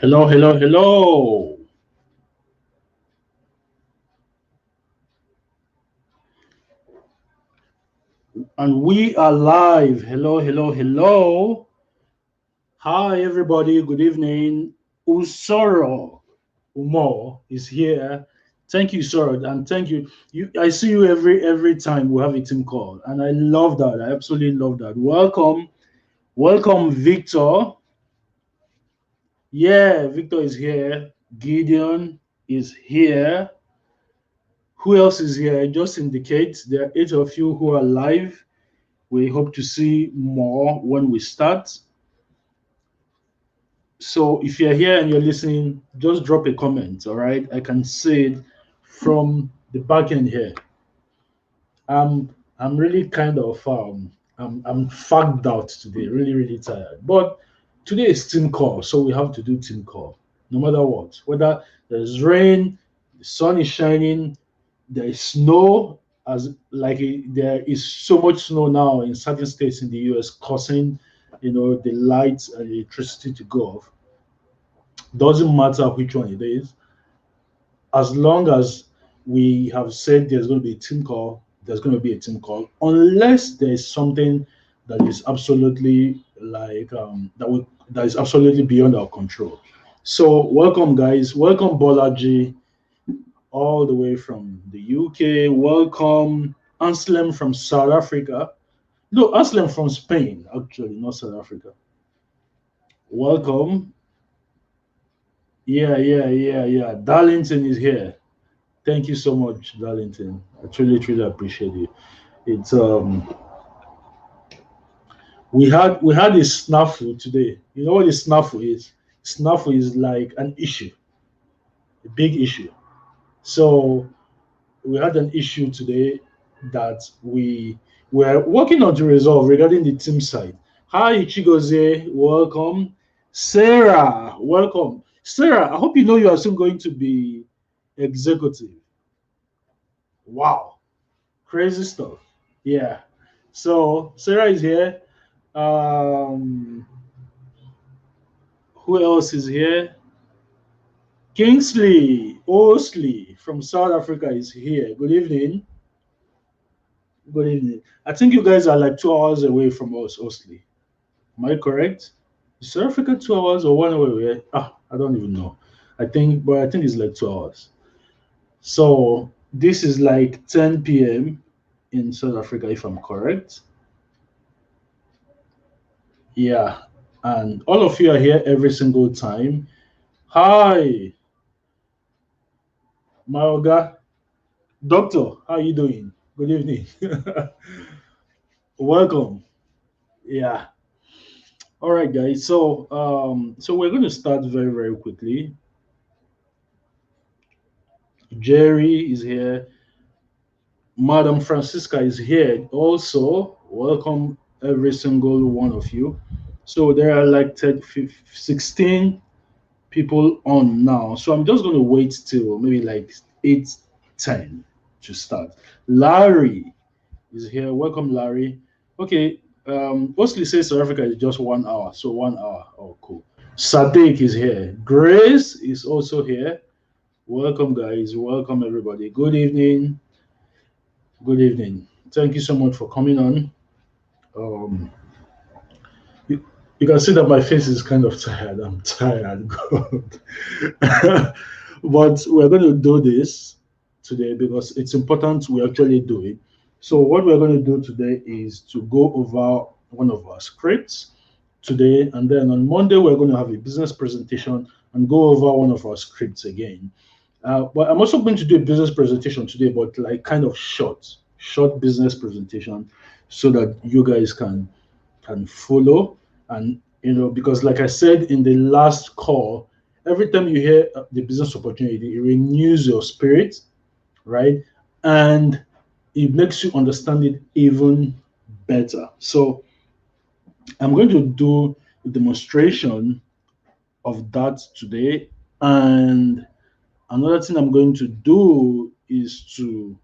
Hello, hello, hello. And we are live. Hello, hello, hello. Hi, everybody. Good evening. Usoro Umo is here. Thank you, sir, and thank you. I see you every time we have a team call, and I love that. I absolutely love that. Welcome, welcome, Victor. Yeah, Victor is here. Gideon is here. Who else is here? Just indicate there are 8 of you who are live. We hope to see more when we start. So if you're here and you're listening, just drop a comment, all right? I can see it from the back end here. I'm really kind of I'm fagged out today, really, really tired. But today is team call, so we have to do team call, no matter what. Whether there's rain, the sun is shining, there is snow, as like there is so much snow now in certain states in the US causing the lights and the electricity to go off. Doesn't matter which one it is, as long as we have said there's going to be a team call, there's going to be a team call, unless there's something that is absolutely that is absolutely beyond our control. So welcome, guys. Welcome, Bolaji, all the way from the UK. Welcome, Anselm from South Africa. No, Anselm from Spain, actually, not South Africa. Welcome. Yeah. Darlington is here. Thank you so much, Darlington. I truly, truly appreciate you. It's we had a snafu today. You know what a snafu is? Snafu is like an issue, a big issue. So we had an issue today that we were working on to resolve regarding the team side. Hi, Chigoze, welcome. Sarah, welcome. Sarah, I hope you know you are soon going to be executive. Wow, crazy stuff. Yeah. So Sarah is here. Um, who else is here? Kingsley Osley from South Africa is here. Good evening. Good evening. I think you guys are like 2 hours away from us, Osley. Am I correct? Is South Africa 2 hours or 1 hour away? I don't even know. But I think it's like 2 hours. So this is like 10 p.m. in South Africa, if I'm correct. Yeah. And all of you are here every single time. Hi, Maoga. Doctor, how are you doing? Good evening. Welcome. Yeah. All right, guys. So we're going to start very, very quickly. Jerry is here. Madam Francisca is here also. Welcome, every single one of you. So there are like 16 people on now. So I'm just going to wait till maybe like 8:10 to start. Larry is here. Welcome, Larry. Okay. Mostly says South Africa is just 1 hour. So 1 hour. Oh, cool. Sadiq is here. Grace is also here. Welcome, guys. Welcome, everybody. Good evening. Good evening. Thank you so much for coming on. Um, you, you can see that my face is kind of tired. I'm tired. God. But we're going to do this today because it's important we actually do it. So, what we're going to do today is to go over one of our scripts today, and then on Monday, we're going to have a business presentation and go over one of our scripts again. But I'm also going to do a business presentation today, but like kind of short business presentation, so that you guys can follow. And because like I said in the last call, every time you hear the business opportunity, it renews your spirit, right? And it makes you understand it even better. So I'm going to do a demonstration of that today. And another thing I'm going to do is to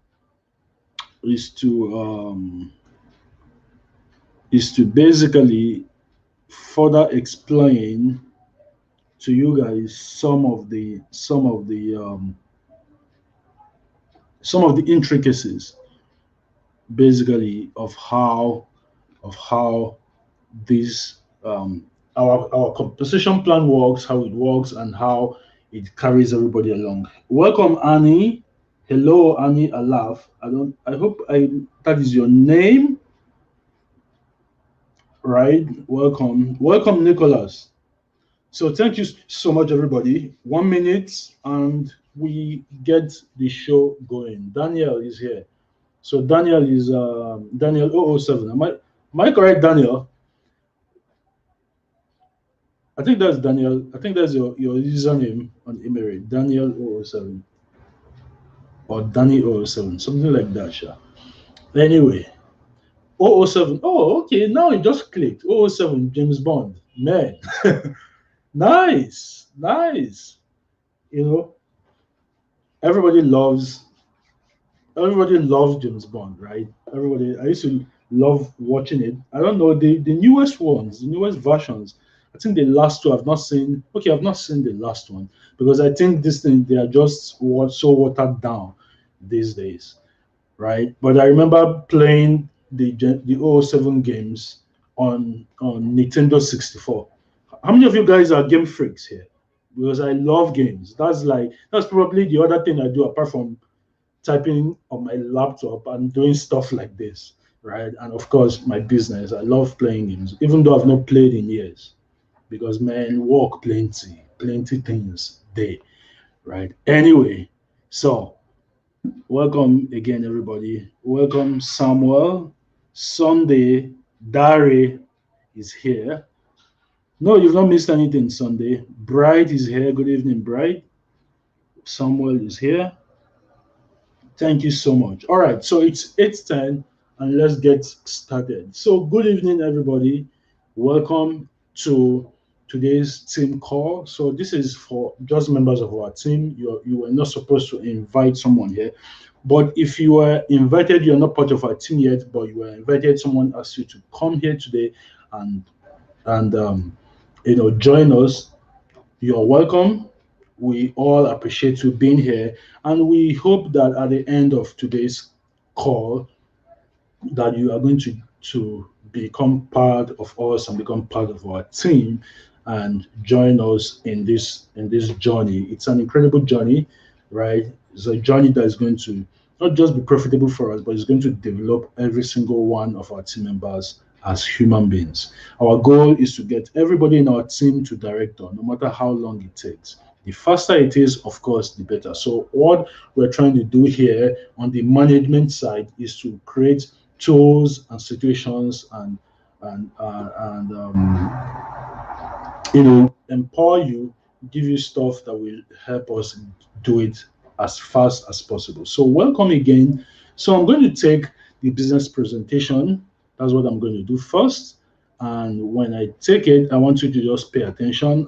um, is to basically further explain to you guys some of the intricacies basically of how this our composition plan works, how it works, and how it carries everybody along. Welcome, Annie. Hello, Annie Alaf. I hope that is your name, right? Welcome, Nicholas. So thank you so much, everybody. 1 minute, and we get the show going. Daniel is here. So Daniel is Daniel 007. Am I correct, Daniel? I think that's Daniel. I think that's your username on Emery, Daniel 007 or Danny 007, something like that. Sure. Anyway, 007. Oh, okay. Now it just clicked. 007, James Bond. Man, nice, nice. You know, everybody loves everybody loves James Bond, right? Everybody. I used to love watching it. I don't know the newest ones, the newest versions. I think the last two I've not seen. Okay, I've not seen the last one because I think this thing they are just so watered down these days, right? But I remember playing the 007 games on Nintendo 64. How many of you guys are game freaks here? Because I love games. That's probably the other thing I do apart from typing on my laptop and doing stuff like this, right? And of course, my business. I love playing games, even though I've not played in years, because man, work plenty things day, right? Anyway, so welcome again, everybody. Welcome, Samuel. Sunday, Dare is here. No, you've not missed anything, Sunday. Bright is here. Good evening, Bright. Samuel is here. Thank you so much. All right, so it's 8:10 and let's get started. So good evening, everybody. Welcome to today's team call. So this is for just members of our team. You were not supposed to invite someone here, but if you were invited, you're not part of our team yet, but you were invited, someone asked you to come here today and join us. You're welcome. We all appreciate you being here, and we hope that at the end of today's call, that you are going to become part of us and become part of our team and join us in this journey. It's an incredible journey, right? It's a journey that is going to not just be profitable for us, but it's going to develop every single one of our team members as human beings. Our goal is to get everybody in our team to director, no matter how long it takes. The faster it is, of course, the better. So what we're trying to do here on the management side is to create tools and situations and empower you, give you stuff that will help us do it as fast as possible. So welcome again. So I'm going to take the business presentation. That's what I'm going to do first. And when I take it, I want you to just pay attention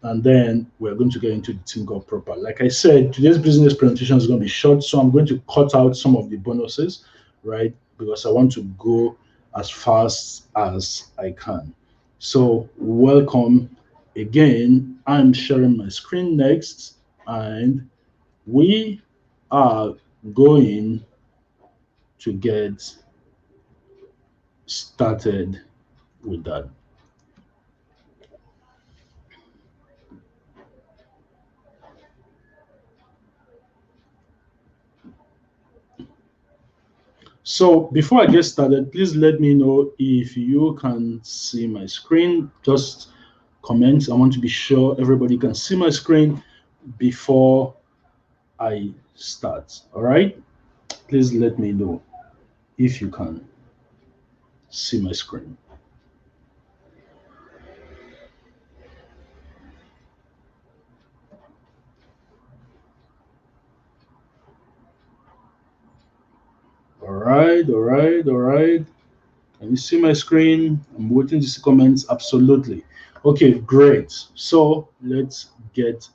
and then we're going to get into the team call proper. Like I said, today's business presentation is going to be short, so I'm going to cut out some of the bonuses, right? Because I want to go as fast as I can. So welcome again. I'm sharing my screen next, and we are going to get started with that. So before I get started, please let me know if you can see my screen. Just comment. I want to be sure everybody can see my screen before I start. All right? Please let me know if you can see my screen. All right, all right, all right. Can you see my screen? I'm waiting to see comments. Absolutely. Okay, great. So let's get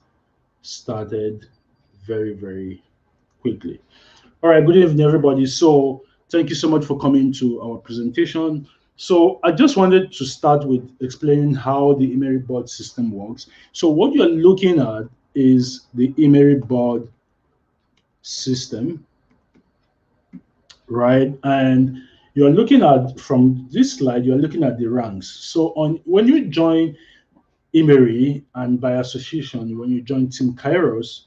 started very, very quickly. All right, good evening, everybody. So thank you so much for coming to our presentation. So I just wanted to start with explaining how the Emery board system works. So what you're looking at is the Emery board system, right? And you're looking at, from this slide, you're looking at the ranks. So on when you join Emery, and by association, when you join Team Kairos,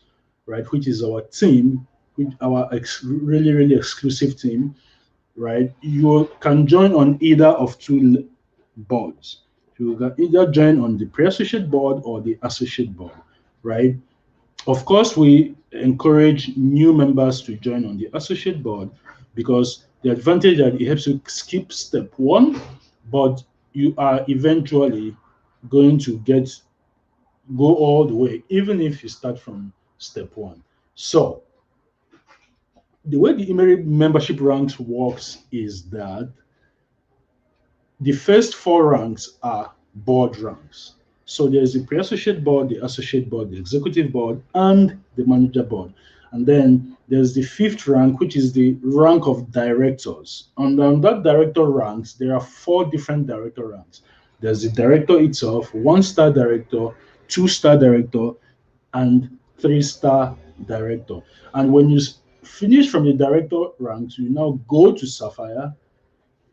right, which is our team, which our really, really exclusive team, right, you can join on either of two boards. You can either join on the pre-associate board or the associate board, right? Of course, we encourage new members to join on the associate board because the advantage that it helps you skip step one, but you are eventually going to go all the way, even if you start from step one. So the way the Emery membership ranks works is that the first four ranks are board ranks. So there's the pre-associate board, the associate board, the executive board, and the manager board. And then there's the fifth rank, which is the rank of directors. And on that director ranks, there are four different director ranks. There's the director itself, one-star director, two-star director, and three-star director. And when you finish from the director ranks, you now go to Sapphire.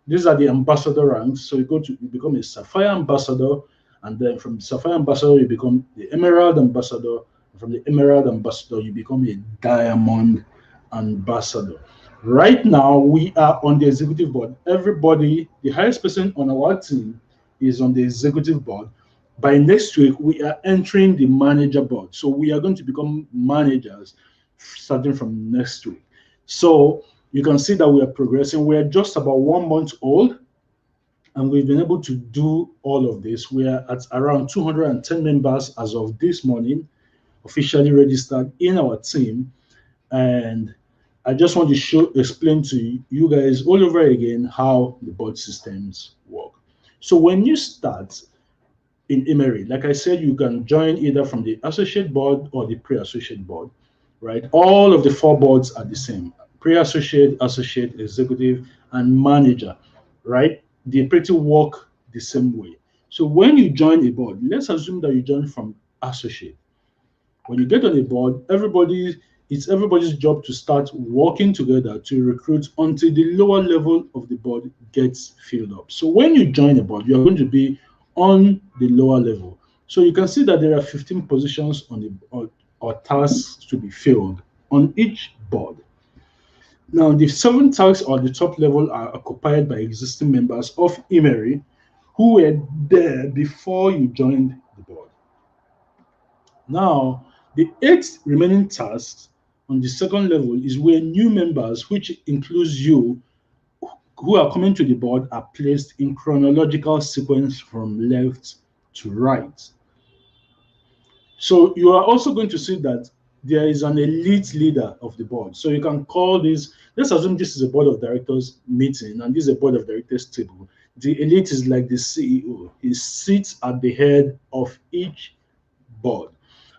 These are the ambassador ranks. So you become a Sapphire ambassador, and then from Sapphire ambassador you become the Emerald ambassador. From the Emerald ambassador you become a Diamond ambassador. Right now we are on the executive board. Everybody, the highest person on our team is on the executive board. By next week we are entering the manager board. So we are going to become managers starting from next week. So you can see that we are progressing. We are just about 1 month old, and we've been able to do all of this. We are at around 210 members as of this morning, officially registered in our team. And I just want to explain to you guys all over again how the board systems work. So when you start in Emery, like I said, you can join either from the associate board or the pre-associate board, right? All of the four boards are the same: pre-associate, associate, executive, and manager, right? They pretty work the same way. So when you join a board, let's assume that you join from associate. When you get on a board, it's everybody's job to start working together to recruit until the lower level of the board gets filled up. So when you join a board, you're going to be on the lower level. So you can see that there are 15 positions on the or tasks to be filled on each board. Now, the 7 tasks on the top level are occupied by existing members of Emery who were there before you joined the board. Now, the 8 remaining tasks on the second level is where new members, which includes you, who are coming to the board, are placed in chronological sequence from left to right. So you are also going to see that there is an elite leader of the board. So you can call this, let's assume this is a board of directors meeting and this is a board of directors table. The elite is like the CEO. He sits at the head of each board.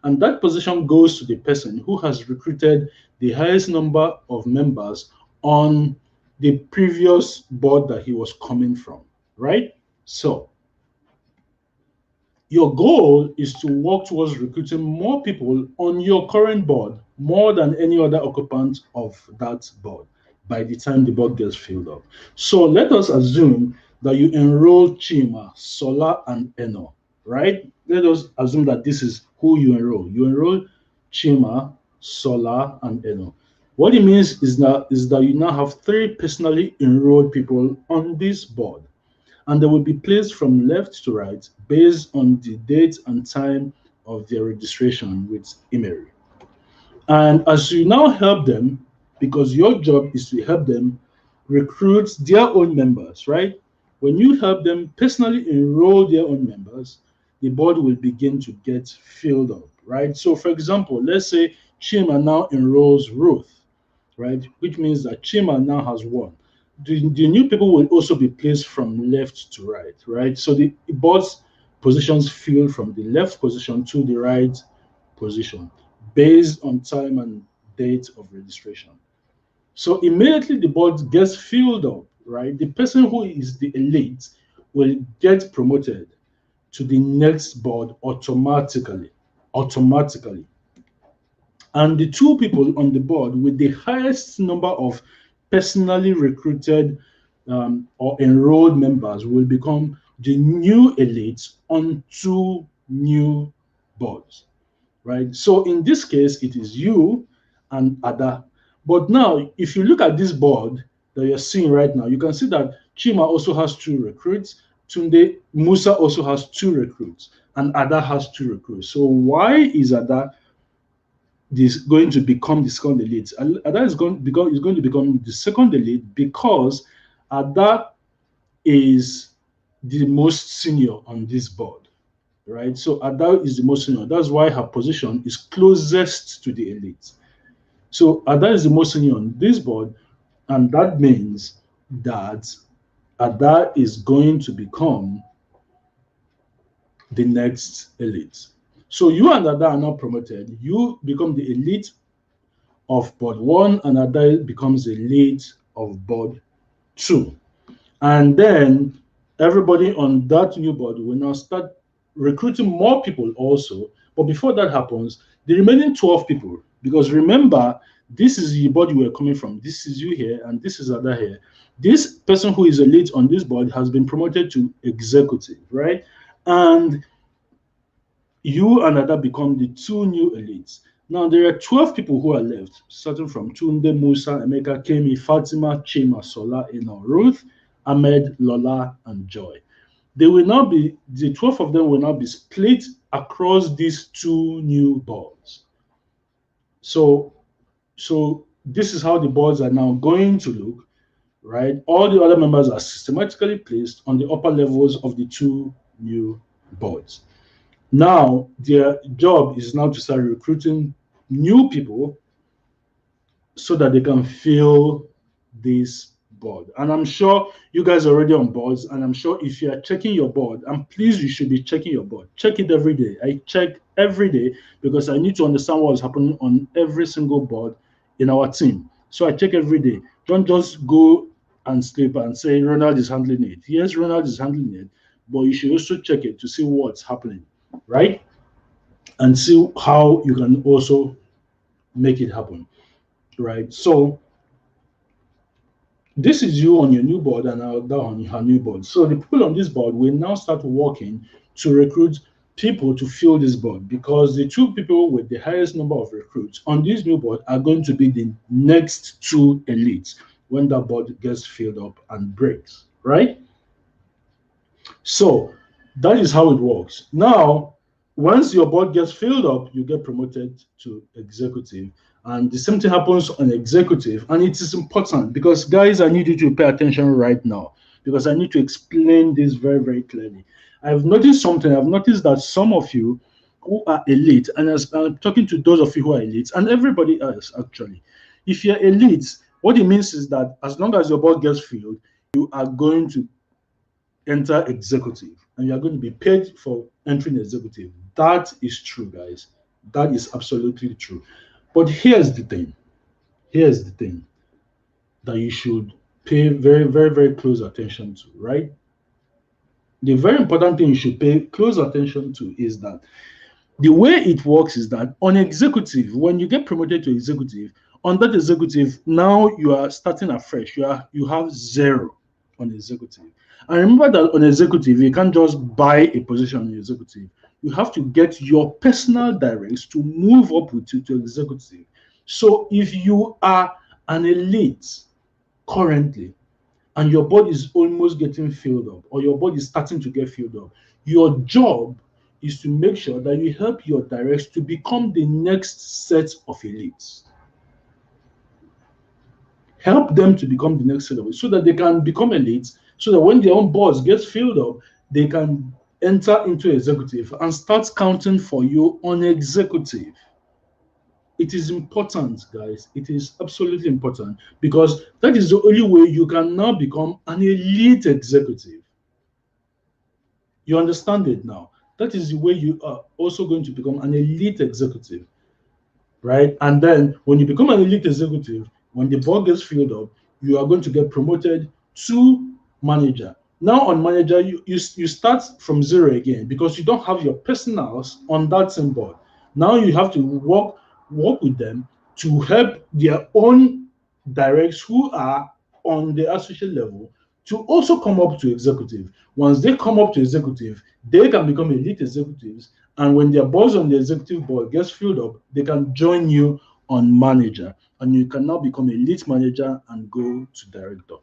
And that position goes to the person who has recruited the highest number of members on the previous board that he was coming from, right? So your goal is to work towards recruiting more people on your current board, more than any other occupant of that board, by the time the board gets filled up. So let us assume that you enroll Chima, Sola, and Eno, right? Let us assume that this is who you enroll. You enroll Chima, Sola, and Eno. What it means is that you now have 3 personally enrolled people on this board, and they will be placed from left to right based on the date and time of their registration with Emery. And as you now help them, because your job is to help them recruit their own members, right? When you help them personally enroll their own members, the board will begin to get filled up, right? So for example, let's say Chima now enrolls Ruth, right? Which means that Chima now has 1. The new people will also be placed from left to right, right? So the board's positions fill from the left position to the right position based on time and date of registration. So immediately the board gets filled up, right? The person who is the elite will get promoted to the next board automatically. Automatically. And the two people on the board with the highest number of personally recruited or enrolled members will become the new elites on two new boards, right? So in this case, it is you and Ada. But now, if you look at this board that you're seeing right now, you can see that Chima also has two recruits, Tunde Musa also has two recruits, and Ada has two recruits. So why is Ada going to become the second elite? Ada is going to become the second elite because Ada is the most senior on this board, right? So Ada is the most senior. That's why her position is closest to the elite. So Ada is the most senior on this board, and that means that Ada is going to become the next elite. So you and Ada are now promoted. You become the elite of board 1, and Ada becomes the elite of board 2. And then everybody on that new board will now start recruiting more people also. But before that happens, the remaining 12 people, because remember, this is the board you were coming from. This is you here, and this is Ada here. This person who is elite on this board has been promoted to executive, right? And you and Ada become the two new elites. Now, there are 12 people who are left, starting from Tunde, Musa, Emeka, Kemi, Fatima, Chima, Sola, Eno, Ruth, Ahmed, Lola, and Joy. They will now be, the 12 of them will now be split across these two new boards. So this is how the boards are now going to look, right? All the other members are systematically placed on the upper levels of the two new boards. Now, their job is now to start recruiting new people so that they can fill this board. And I'm sure you guys are already on boards, and I'm sure if you are checking your board, and please, you should be checking your board. Check it every day. I check every day because I need to understand what is happening on every single board in our team. So I check every day. Don't just go and sleep and say Ronald is handling it. Yes, Ronald is handling it, but you should also check it to see what's happening, right? And see how you can also make it happen, right? So this is you on your new board and Ada on her new board. So the people on this board will now start working to recruit people to fill this board, because the two people with the highest number of recruits on this new board are going to be the next two elites when that board gets filled up and breaks, right? So that is how it works. Now, once your board gets filled up, you get promoted to executive. And the same thing happens on executive. And it is important because, guys, I need you to pay attention right now because I need to explain this very, very clearly. I've noticed something. I've noticed that some of you who are elite, and as I'm talking to those of you who are elite, and everybody else actually, if you're elite, what it means is that as long as your board gets filled, you are going to enter executive, and you're going to be paid for entering executive. That is true, guys. That is absolutely true. But here's the thing that you should pay very, very, very close attention to, right? The very important thing you should pay close attention to is that the way it works is that on executive, when you get promoted to executive, on that executive, now you are starting afresh. You have 0 on executive. And remember that on executive, you can't just buy a position on executive. You have to get your personal directs to move up with you to executive. So if you are an elite currently, and your board is almost getting filled up, or your board is starting to get filled up, your job is to make sure that you help your directs to become the next set of elites. Help them to become the next set of elites so that they can become elites, so that when their own boards gets filled up, they can enter into executive and start counting for you on executive. It is important, guys. It is absolutely important because that is the only way you can now become an elite executive. You understand it now? That is the way you are also going to become an elite executive, right? And then when you become an elite executive, when the board gets filled up, you are going to get promoted to manager. Now on manager, you start from zero again because you don't have your personals on that same board. Now you have to work with them to help their own directs who are on the associate level to also come up to executive. Once they come up to executive, they can become elite executives. And when their boss on the executive board gets filled up, they can join you on manager. And you can now become a lead manager and go to director,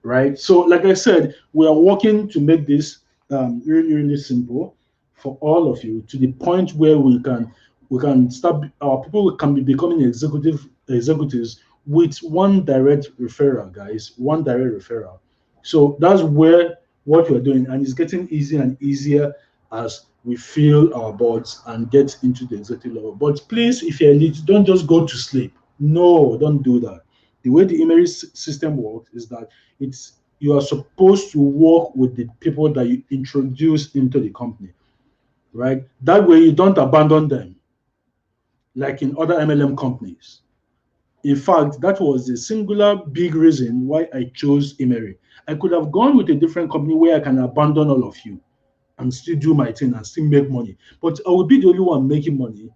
right? So, like I said, we are working to make this really, really simple for all of you to the point where we can start our people can be becoming executives with one direct referral, guys, one direct referral. So that's where what we're doing, and it's getting easier and easier as we fill our boards and get into the executive level. But please, if you're elite, don't just go to sleep. No, don't do that. The way the Emery system works is that you are supposed to work with the people that you introduce into the company, right? That way you don't abandon them like in other MLM companies. In fact, that was the singular big reason why I chose Emery. I could have gone with a different company where I can abandon all of you and still do my thing and still make money. But I will be the only one making money.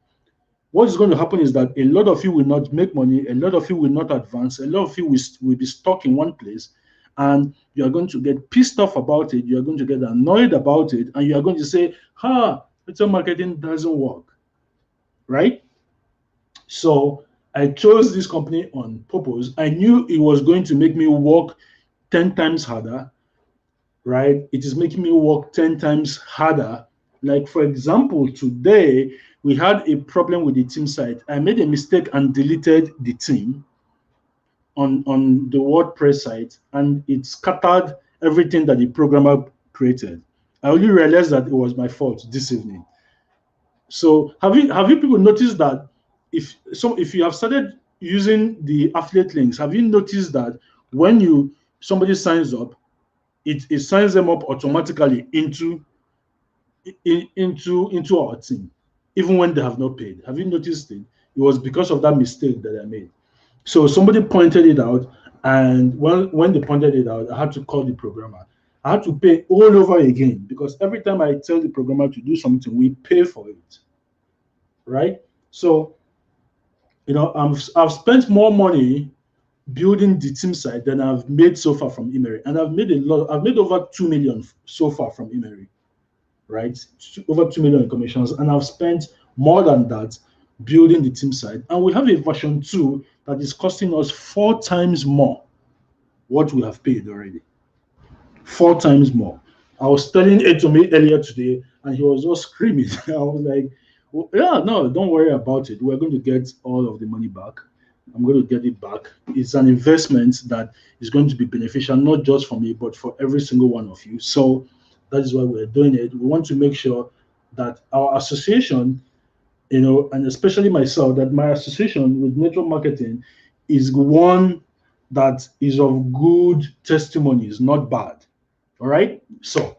What is going to happen is that a lot of you will not make money, a lot of you will not advance, a lot of you will be stuck in one place, and you are going to get pissed off about it, you are going to get annoyed about it, and you are going to say, network marketing doesn't work, right? So I chose this company on purpose. I knew it was going to make me work 10 times harder, right? It is making me work 10 times harder. Like, for example, today we had a problem with the team site. I made a mistake and deleted the team on the WordPress site, and it scattered everything that the programmer created. I only realized that it was my fault this evening. So have you people noticed that if you have started using the affiliate links, have you noticed that when somebody signs up, it signs them up automatically into our team, even when they have not paid? Have you noticed it? It was because of that mistake that I made. So somebody pointed it out, and when they pointed it out, I had to call the programmer. I had to pay all over again because every time I tell the programmer to do something, we pay for it, right? So, I've spent more money building the team site than I've made so far from Emery, and I've made over 2 million so far from Emery, right? Over 2 million in commissions, and I've spent more than that building the team site, and we have a version 2 that is costing us 4 times more what we have paid already. 4 times more. I was telling it to me earlier today, and he was just screaming. I was like, well, yeah, no, don't worry about it. We're going to get all of the money back. I'm going to get it back. It's an investment that is going to be beneficial, not just for me, but for every single one of you. So that is why we're doing it. We want to make sure that our association, and especially myself, that my association with network marketing is one that is of good testimonies, not bad. All right. So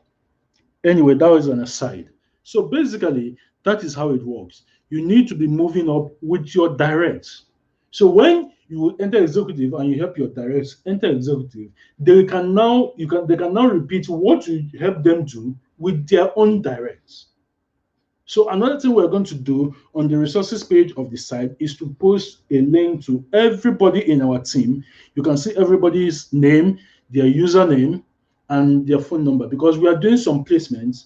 anyway, that was an aside. So basically, that is how it works. You need to be moving up with your directs. So when you enter executive and you help your directs enter executive, they can now repeat what you help them do with their own directs. So another thing we're going to do on the resources page of the site is to post a link to everybody in our team. You can see everybody's name, their username, and their phone number, because we are doing some placements.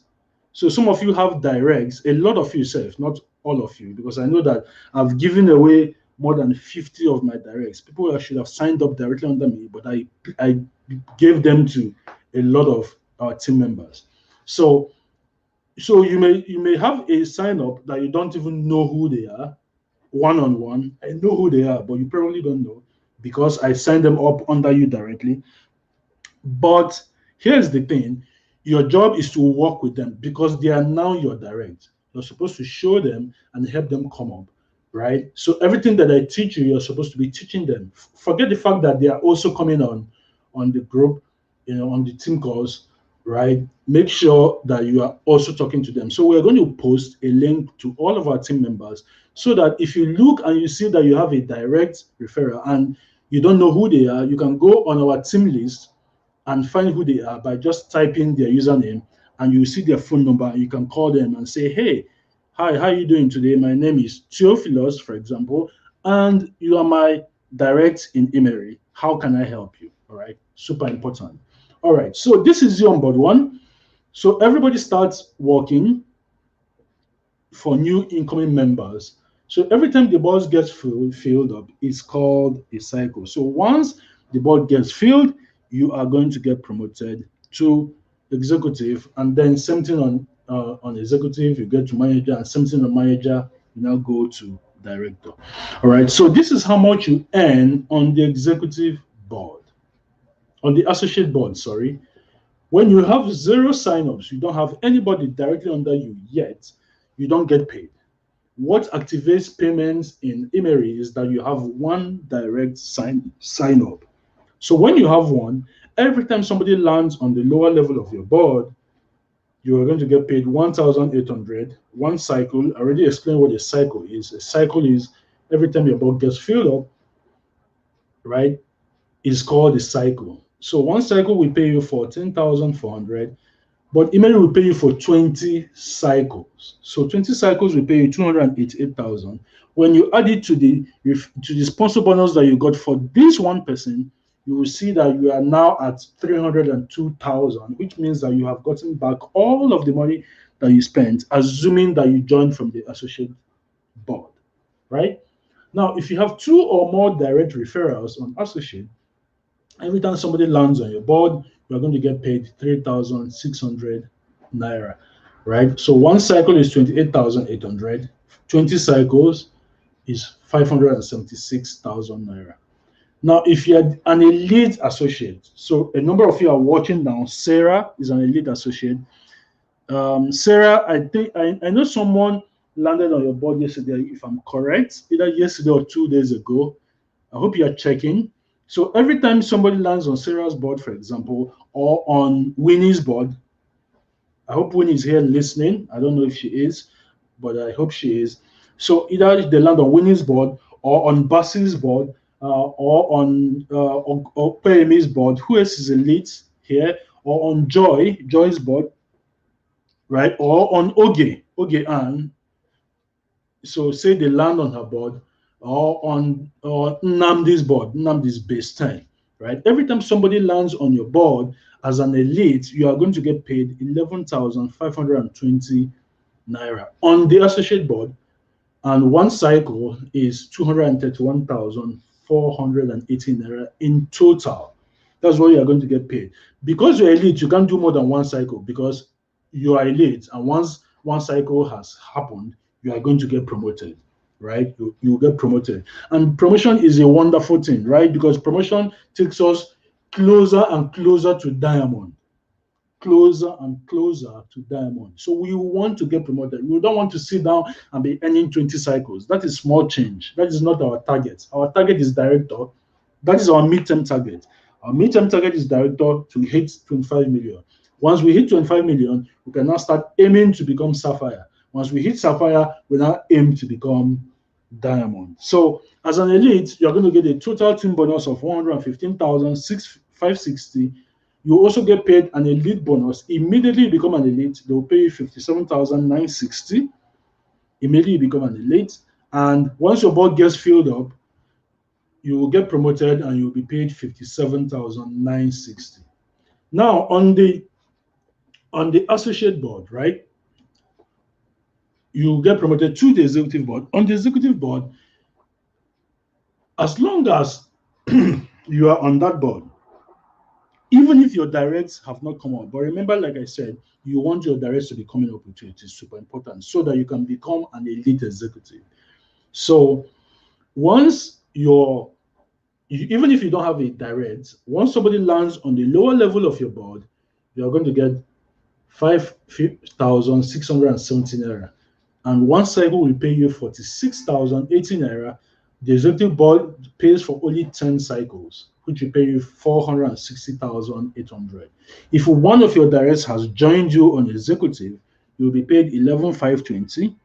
So some of you have directs, a lot of you self, not all of you, because I know that I've given away more than 50 of my directs. People that should have signed up directly under me, but I gave them to a lot of our team members. So you may have a sign up that you don't even know who they are, one-on-one. I know who they are, but you probably don't know because I signed them up under you directly. But here's the thing, your job is to work with them because they are now your direct. You're supposed to show them and help them come up, right? So everything that I teach you, you're supposed to be teaching them. Forget the fact that they are also coming on the group, on the team calls, right? Make sure that you are also talking to them. So we're going to post a link to all of our team members so that if you look and you see that you have a direct referral and you don't know who they are, you can go on our team list and find who they are by just typing their username, and you see their phone number. You can call them and say, hey, hi, how are you doing today? My name is Theophilus, for example, and you are my direct in Emery. How can I help you? All right, super important. All right, so this is the onboard one. So everybody starts working for new incoming members. So every time the board gets filled up, it's called a cycle. So once the board gets filled, you are going to get promoted to executive, and then something on executive, you get to manager, and something on manager, you now go to director. All right. So this is how much you earn on the executive board, on the associate board. Sorry. When you have zero signups, you don't have anybody directly under you yet, you don't get paid. What activates payments in Emery is that you have one direct sign up. So when you have one, every time somebody lands on the lower level of your board, you are going to get paid 1,800. One cycle. I already explained what a cycle is. A cycle is every time your board gets filled up, right? Is called a cycle. So one cycle will pay you 14,400. But Emery will pay you for 20 cycles. So 20 cycles will pay you 288,000. When you add it to the sponsor bonus that you got for this one person, you will see that you are now at 302,000, which means that you have gotten back all of the money that you spent, assuming that you joined from the associate board, right? Now, if you have two or more direct referrals on associate, every time somebody lands on your board, you're going to get paid 3,600 naira, right? So one cycle is 28,800. 20 cycles is 576,000 naira. Now, if you're an elite associate, so a number of you are watching now, Sarah is an elite associate. Sarah, I know someone landed on your board yesterday, if I'm correct, either yesterday or 2 days ago. I hope you are checking. So every time somebody lands on Sarah's board, for example, or on Winnie's board, I hope Winnie's here listening. I don't know if she is, but I hope she is. So either they land on Winnie's board or on Bassie's board or on Payemi's board. Who else is elite here? Or on Joy's board, right? Or on Oge Ann. So say they land on her board, or on Nnamdi's board, Nnamdi's base 10, right? Every time somebody lands on your board as an elite, you are going to get paid 11,520 naira on the associate board, and one cycle is 231,480 naira in total. That's what you are going to get paid. Because you're elite, you can't do more than one cycle because you are elite, and once one cycle has happened, you are going to get promoted, right? You get promoted. And promotion is a wonderful thing, right? Because promotion takes us closer and closer to diamond. Closer and closer to diamond. So we want to get promoted. We don't want to sit down and be earning 20 cycles. That is small change. That is not our target. Our target is director. That is our midterm target. Our midterm target is director to hit 25 million. Once we hit 25 million, we can now start aiming to become sapphire. Once we hit sapphire, we now aim to become diamond. So as an elite, you're going to get a total team bonus of 115,560. You also get paid an elite bonus. Immediately you become an elite, they will pay you 57,960. Immediately you become an elite. And once your board gets filled up, you will get promoted and you'll be paid 57,960. Now on the associate board, right? You get promoted to the executive board. On the executive board, as long as you are on that board, even if your directs have not come up, but remember, like I said, you want your directs to be coming up with you. It is super important so that you can become an elite executive. So once even if you don't have a direct, once somebody lands on the lower level of your board, you are going to get 5,670 naira. And one cycle will pay you 46,080 naira. The executive board pays for only 10 cycles, which will pay you 460,800. If one of your directs has joined you on executive, you will be paid 11,520.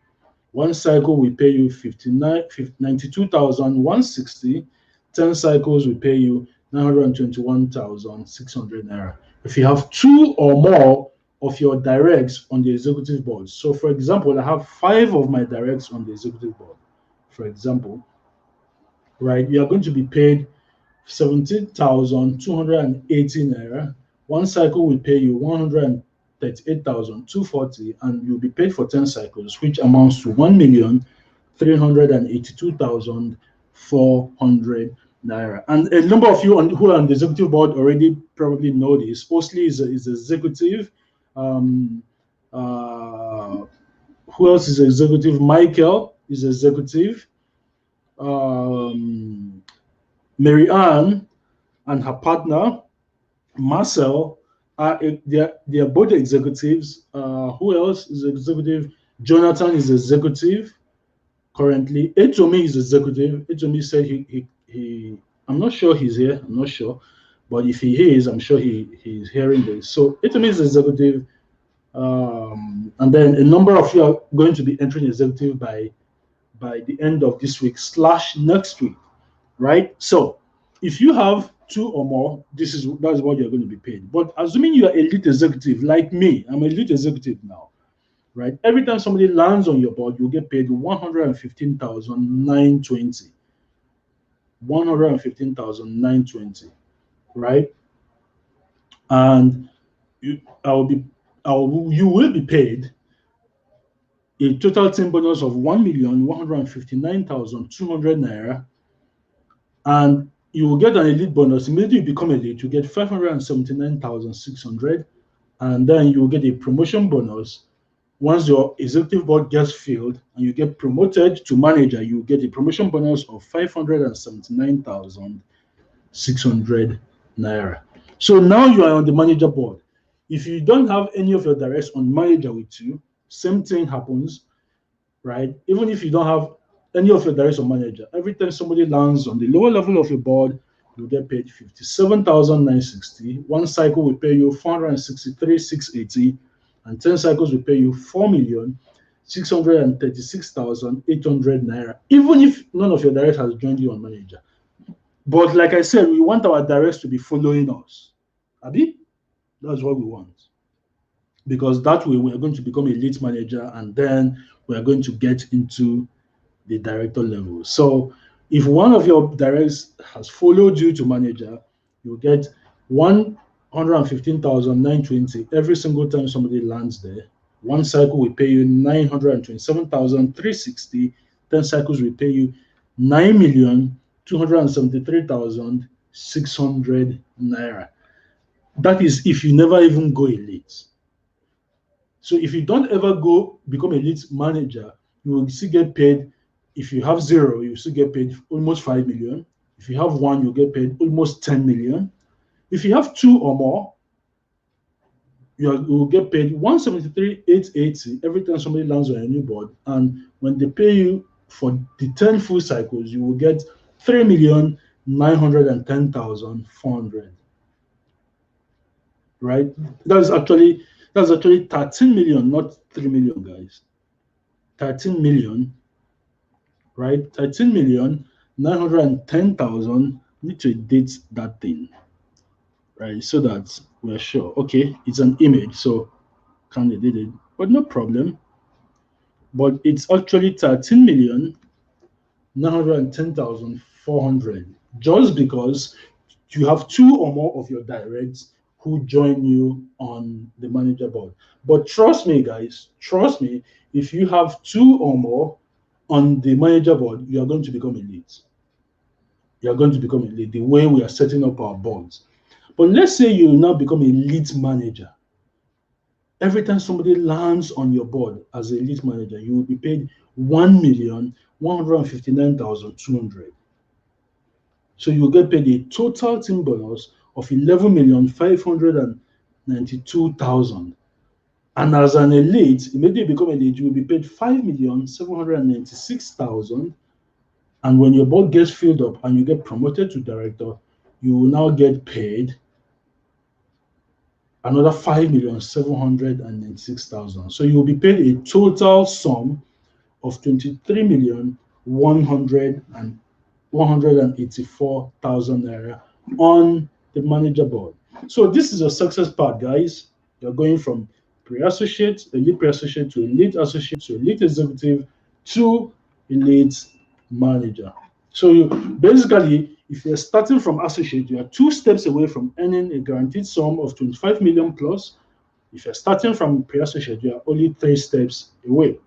One cycle will pay you 92,160. 10 cycles will pay you 921,600 naira. If you have two or more of your directs on the executive board, so for example, I have 5 of my directs on the executive board, for example, right, you are going to be paid 17,280 naira. One cycle will pay you 138,240, and you'll be paid for 10 cycles, which amounts to 1,382,400 naira. And a number of you who are on the executive board already probably know this. Osli is executive. Who else is executive? Michael is executive. Mary Ann and her partner Marcel they're both executives. Who else is executive? Jonathan is executive currently. Etomi is executive. Etomi said he I'm not sure he's here. I'm not sure, but if he is, I'm sure he's hearing this. So Etomi is executive, and then a number of you are going to be entering executive by the end of this week / next week, right? So if you have 2 or more, that's what you're going to be paid. But assuming you are elite executive like me, I'm an elite executive now, right? Every time somebody lands on your board, you'll get paid 115,920. 115,920, right? And you will be paid a total team bonus of 1,159,200 naira, and you will get an elite bonus. Immediately you become elite, you get 579,600, and then you will get a promotion bonus. Once your executive board gets filled and you get promoted to manager, you get a promotion bonus of 579,600 naira. So now you are on the manager board. If you don't have any of your directs on manager with you, same thing happens, right? Even if you don't have any of your directs on manager, every time somebody lands on the lower level of your board, you get paid 57,960. One cycle will pay you 463,680, and 10 cycles will pay you 4,636,800 naira, even if none of your directs has joined you on manager. But like I said, we want our directs to be following us. Abi? That's what we want. Because that way we are going to become a lead manager, and then we are going to get into the director level. So if one of your directs has followed you to manager, you get 115,920 every single time somebody lands there. One cycle will pay you 927,360. 10 cycles will pay you 9,273,600 naira. That is if you never even go elite. So if you don't ever go become a lead manager, you will still get paid. If you have 0, you still get paid almost 5 million. If you have 1, you get paid almost 10 million. If you have 2 or more, you will get paid 173,880 every time somebody lands on a new board. And when they pay you for the 10 full cycles, you will get 3,910,400. Right? That's actually 13 million, not 3 million, guys. 13 million, right? 13,910,000. Need to date that thing, right? So that we're sure. Okay, it's an image, so can't edit it, but no problem. But it's actually 13,910,400, just because you have 2 or more of your directs who join you on the manager board. But trust me, guys, trust me, if you have 2 or more on the manager board, you are going to become elite. You are going to become elite the way we are setting up our boards. But let's say you now become a lead manager. Every time somebody lands on your board as a lead manager, you will be paid 1,159,200. So you will get paid a total team bonus of 11,592,000. And as an elite, immediately you become elite, you will be paid 5,796,000. And when your board gets filled up and you get promoted to director, you will now get paid another 5,796,000. So you will be paid a total sum of 23,184,000 naira on the manager board. So this is a success part, guys. You're going from pre-associate, elite pre-associate to elite associate to elite executive to elite manager. So you basically, if you're starting from associate, you are 2 steps away from earning a guaranteed sum of 25 million plus. If you're starting from pre-associate, you are only 3 steps away.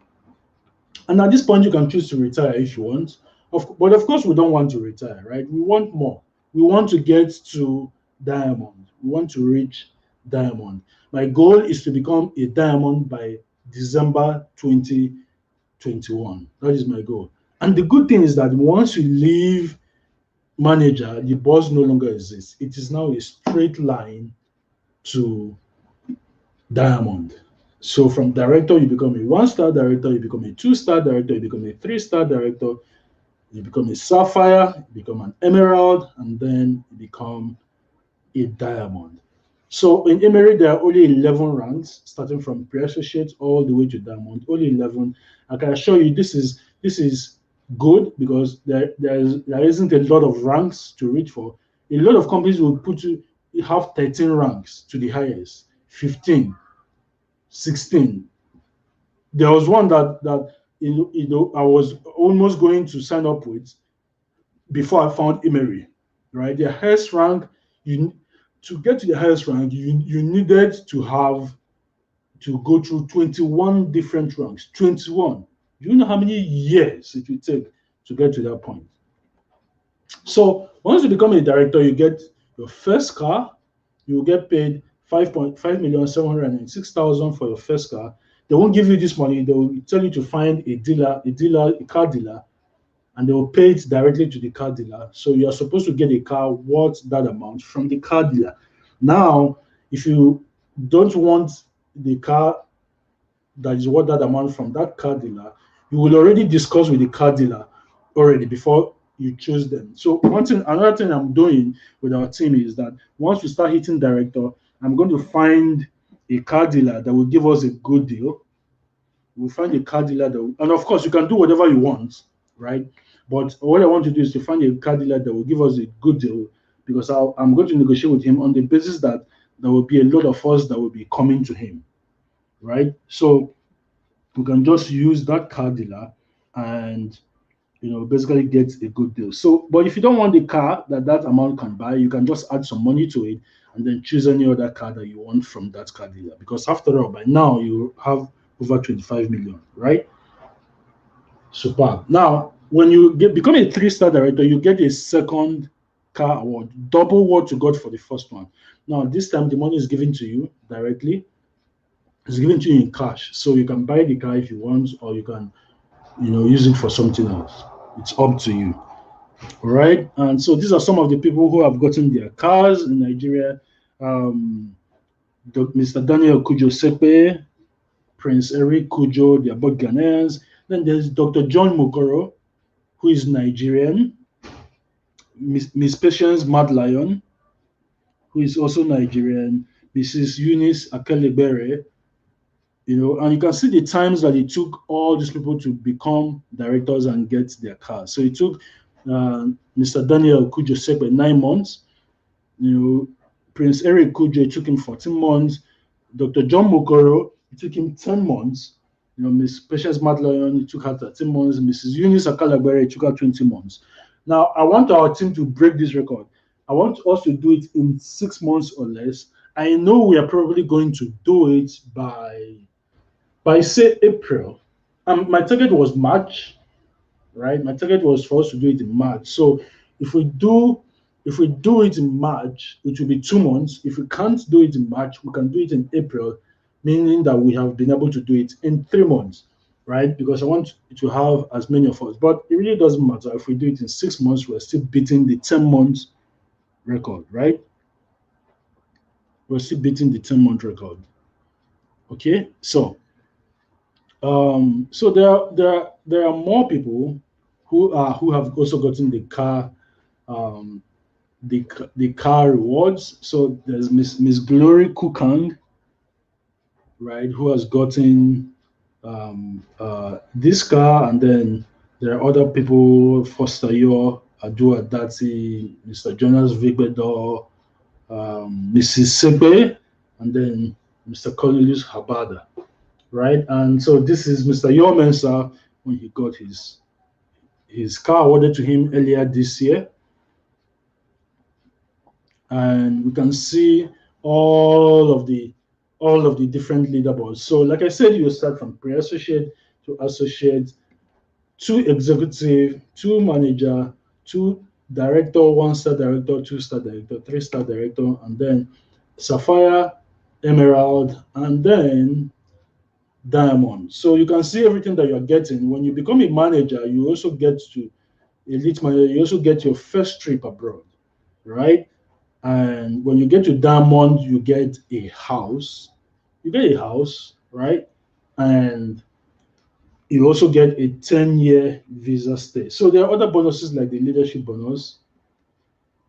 And at this point, you can choose to retire if you want. But of course, we don't want to retire, right? We want more. We want to get to diamond. We want to reach diamond. My goal is to become a diamond by December 2021. That is my goal. And the good thing is that once you leave manager, the boss no longer exists. It is now a straight line to diamond. So from director, you become a 1-star director, you become a 2-star director, you become a 3-star director, you become a sapphire, you become an emerald, and then you become a diamond. So in Emery, there are only 11 ranks, starting from pre-associate all the way to diamond. Only 11. I can assure you this is good because there isn't a lot of ranks to reach for. A lot of companies will put you have 13 ranks to the highest, 15, 16. There was one that I was almost going to sign up with before I found Emery, right? The highest rank, to get to the highest rank, you needed to go through 21 different ranks. 21. Do you know how many years it will take to get to that point? So once you become a director, you get your first car. You will get paid 5,706,000 for your first car. They won't give you this money. They will tell you to find a car dealer, and they will pay it directly to the car dealer. So you are supposed to get a car worth that amount from the car dealer. Now, if you don't want the car that is worth that amount from that car dealer, you will already discuss with the car dealer already before you choose them. So another thing I'm doing with our team is that once we start hitting director, I'm going to find a car dealer that will give us a good deal. We'll find a car dealer and of course you can do whatever you want, right? But what I want to do is to find a car dealer that will give us a good deal, because I'm going to negotiate with him on the basis that there will be a lot of us that will be coming to him, right? So we can just use that car dealer and basically get a good deal. So, but if you don't want the car that amount can buy, you can just add some money to it and then choose any other car that you want from that car dealer. Because after all, by now you have over 25 million, right? Superb. Now, when you become a 3-star director, you get a second car award, double what you got for the first one. Now, this time the money is given to you directly. It's given to you in cash, so you can buy the car if you want, or you can, use it for something else. It's up to you. All right. And so these are some of the people who have gotten their cars in Nigeria. Mr. Daniel Kujo Sepe, Prince Eric Kujo, they are both Ghanaians. Then there's Dr. John Mokoro, who is Nigerian. Miss Patience Mad Lion, who is also Nigerian. Mrs. Eunice Akelebere, and you can see the times that it took all these people to become directors and get their cars. So it took Mr. Daniel Kujo Sepe 9 months. Prince Eric Kujo, it took him 14 months. Dr. John Mokoro, it took him 10 months. Miss Patience Madlion, it took her 13 months. Mrs. Eunice Akalabere, it took her 20 months. Now, I want our team to break this record. I want us to do it in 6 months or less. I know we are probably going to do it by say April. My target was March, right? My target was for us to do it in March. So if we do it in March, it will be 2 months. If we can't do it in March, we can do it in April, meaning that we have been able to do it in 3 months, right? Because I want to have as many of us. But it really doesn't matter. If we do it in 6 months, we're still beating the 10 months record, right? We're still beating the 10-month record. Okay, so there are more people who have also gotten the car the car rewards. So there's Miss Glory Kukang, right, who has gotten this car, and then there are other people, Foster Yo, Adu Adati, Mr. Jonas Vigbedo, Mrs. Sebe, and then Mr. Cornelius Habada, right? And so this is Mr. Yomensa when he got his car awarded to him earlier this year. And we can see all of the different leaderboards. So like I said, you start from pre-associate to associate to executive to manager to director, 1-star director, 2-star director, 3-star director, and then sapphire, emerald, and then diamond. So you can see everything that you're getting. When you become a manager, you also get to elite manager, you also get your first trip abroad, right? And when you get to diamond, you get a house. You get a house, right? And you also get a 10-year visa stay. So there are other bonuses like the leadership bonus,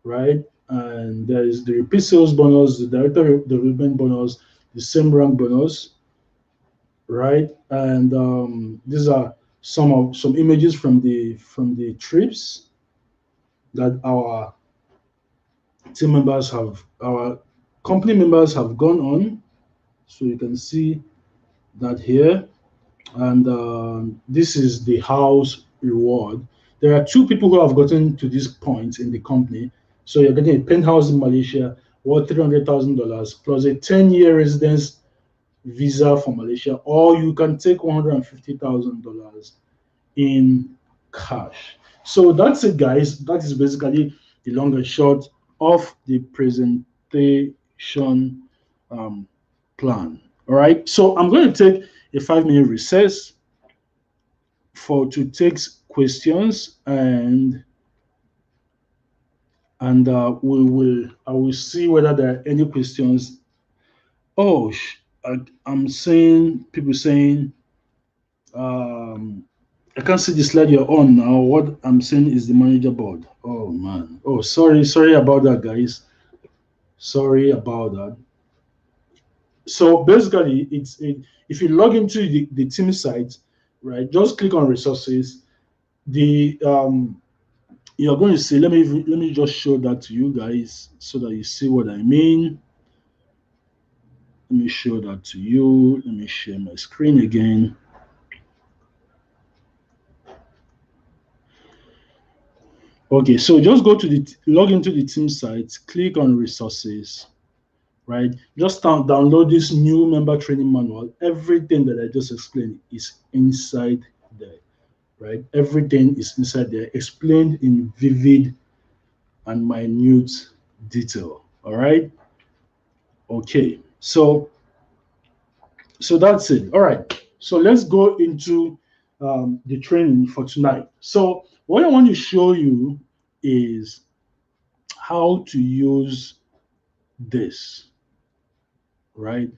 right? And there is the repeat sales bonus, the director development bonus, the same rank bonus, right? And these are some images from the trips that our team members have, our company members have gone on. So you can see that here. And this is the house reward. There are 2 people who have gotten to this point in the company. So you're getting a penthouse in Malaysia worth $300,000 plus a 10-year residence visa for Malaysia, or you can take $150,000 in cash. So that's it, guys. That is basically the long and short of the presentation plan. All right. So I'm going to take a 5-minute recess to take questions, and I will see whether there are any questions. Oh, I'm seeing people saying I can't see the slide you're on now. What I'm saying is the manager board. Oh man. Oh, sorry about that, guys. Sorry about that. So basically, if you log into the team site, right, just click on resources. The you're going to see, let me just show that to you guys so that you see what I mean. Let me show that to you. Let me share my screen again. Okay, so just go to log into the team site, click on resources, right? Just download this new member training manual. Everything that I just explained is inside there, right? Everything is inside there, explained in vivid and minute detail. All right. Okay. So that's it. All right. So let's go into the training for tonight. So what I want to show you is how to use this, right?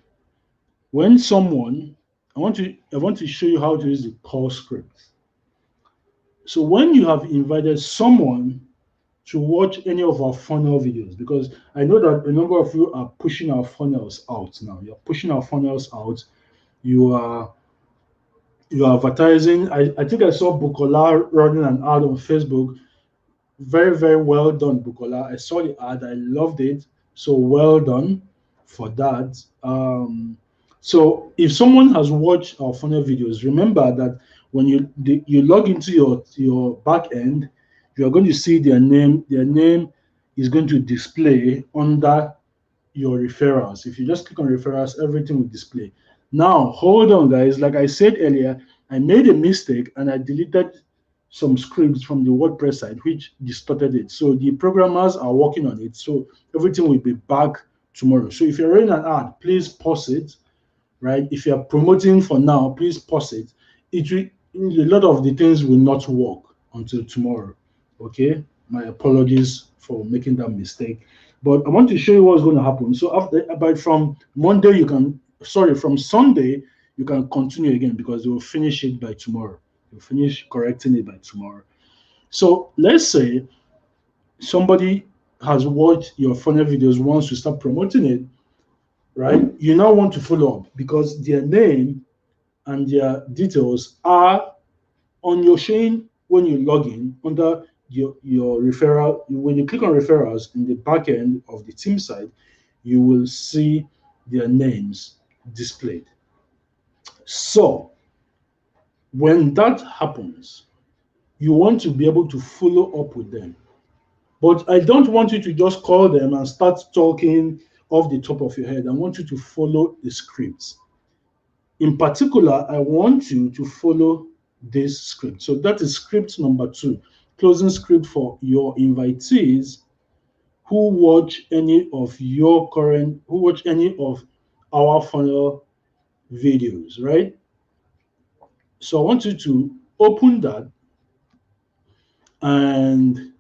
When someone, I want to show you how to use the call script. So when you have invited someone to watch any of our funnel videos, because I know that a number of you are pushing our funnels out now. You're pushing our funnels out. You are advertising. I think I saw Bukola running an ad on Facebook. Very, very well done, Bukola. I saw the ad. I loved it. So well done for that. So if someone has watched our funnel videos, remember that when you log into your back end, you are going to see their name. Their name is going to display under your referrals. If you just click on referrals, everything will display. Now, hold on, guys. Like I said earlier, I made a mistake and I deleted some scripts from the WordPress site, which distorted it. So the programmers are working on it. So everything will be back tomorrow. So if you're running an ad, please pause it, right? If you're promoting for now, please pause it. A lot of the things will not work until tomorrow. Okay, my apologies for making that mistake, but I want to show you what's going to happen. So from Monday, from Sunday, you can continue again because they will finish it by tomorrow. You'll finish correcting it by tomorrow. So let's say somebody has watched your funnel videos, wants to start promoting it, right? You now want to follow up because their name and their details are on your chain when you log in under your referral. When you click on referrals in the back end of the team side, you will see their names displayed. So when that happens, you want to be able to follow up with them. But I don't want you to just call them and start talking off the top of your head. I want you to follow the scripts. In particular, I want you to follow this script. So that is script number 2, closing script for your invitees who watch any of our funnel videos, right? So I want you to open that, and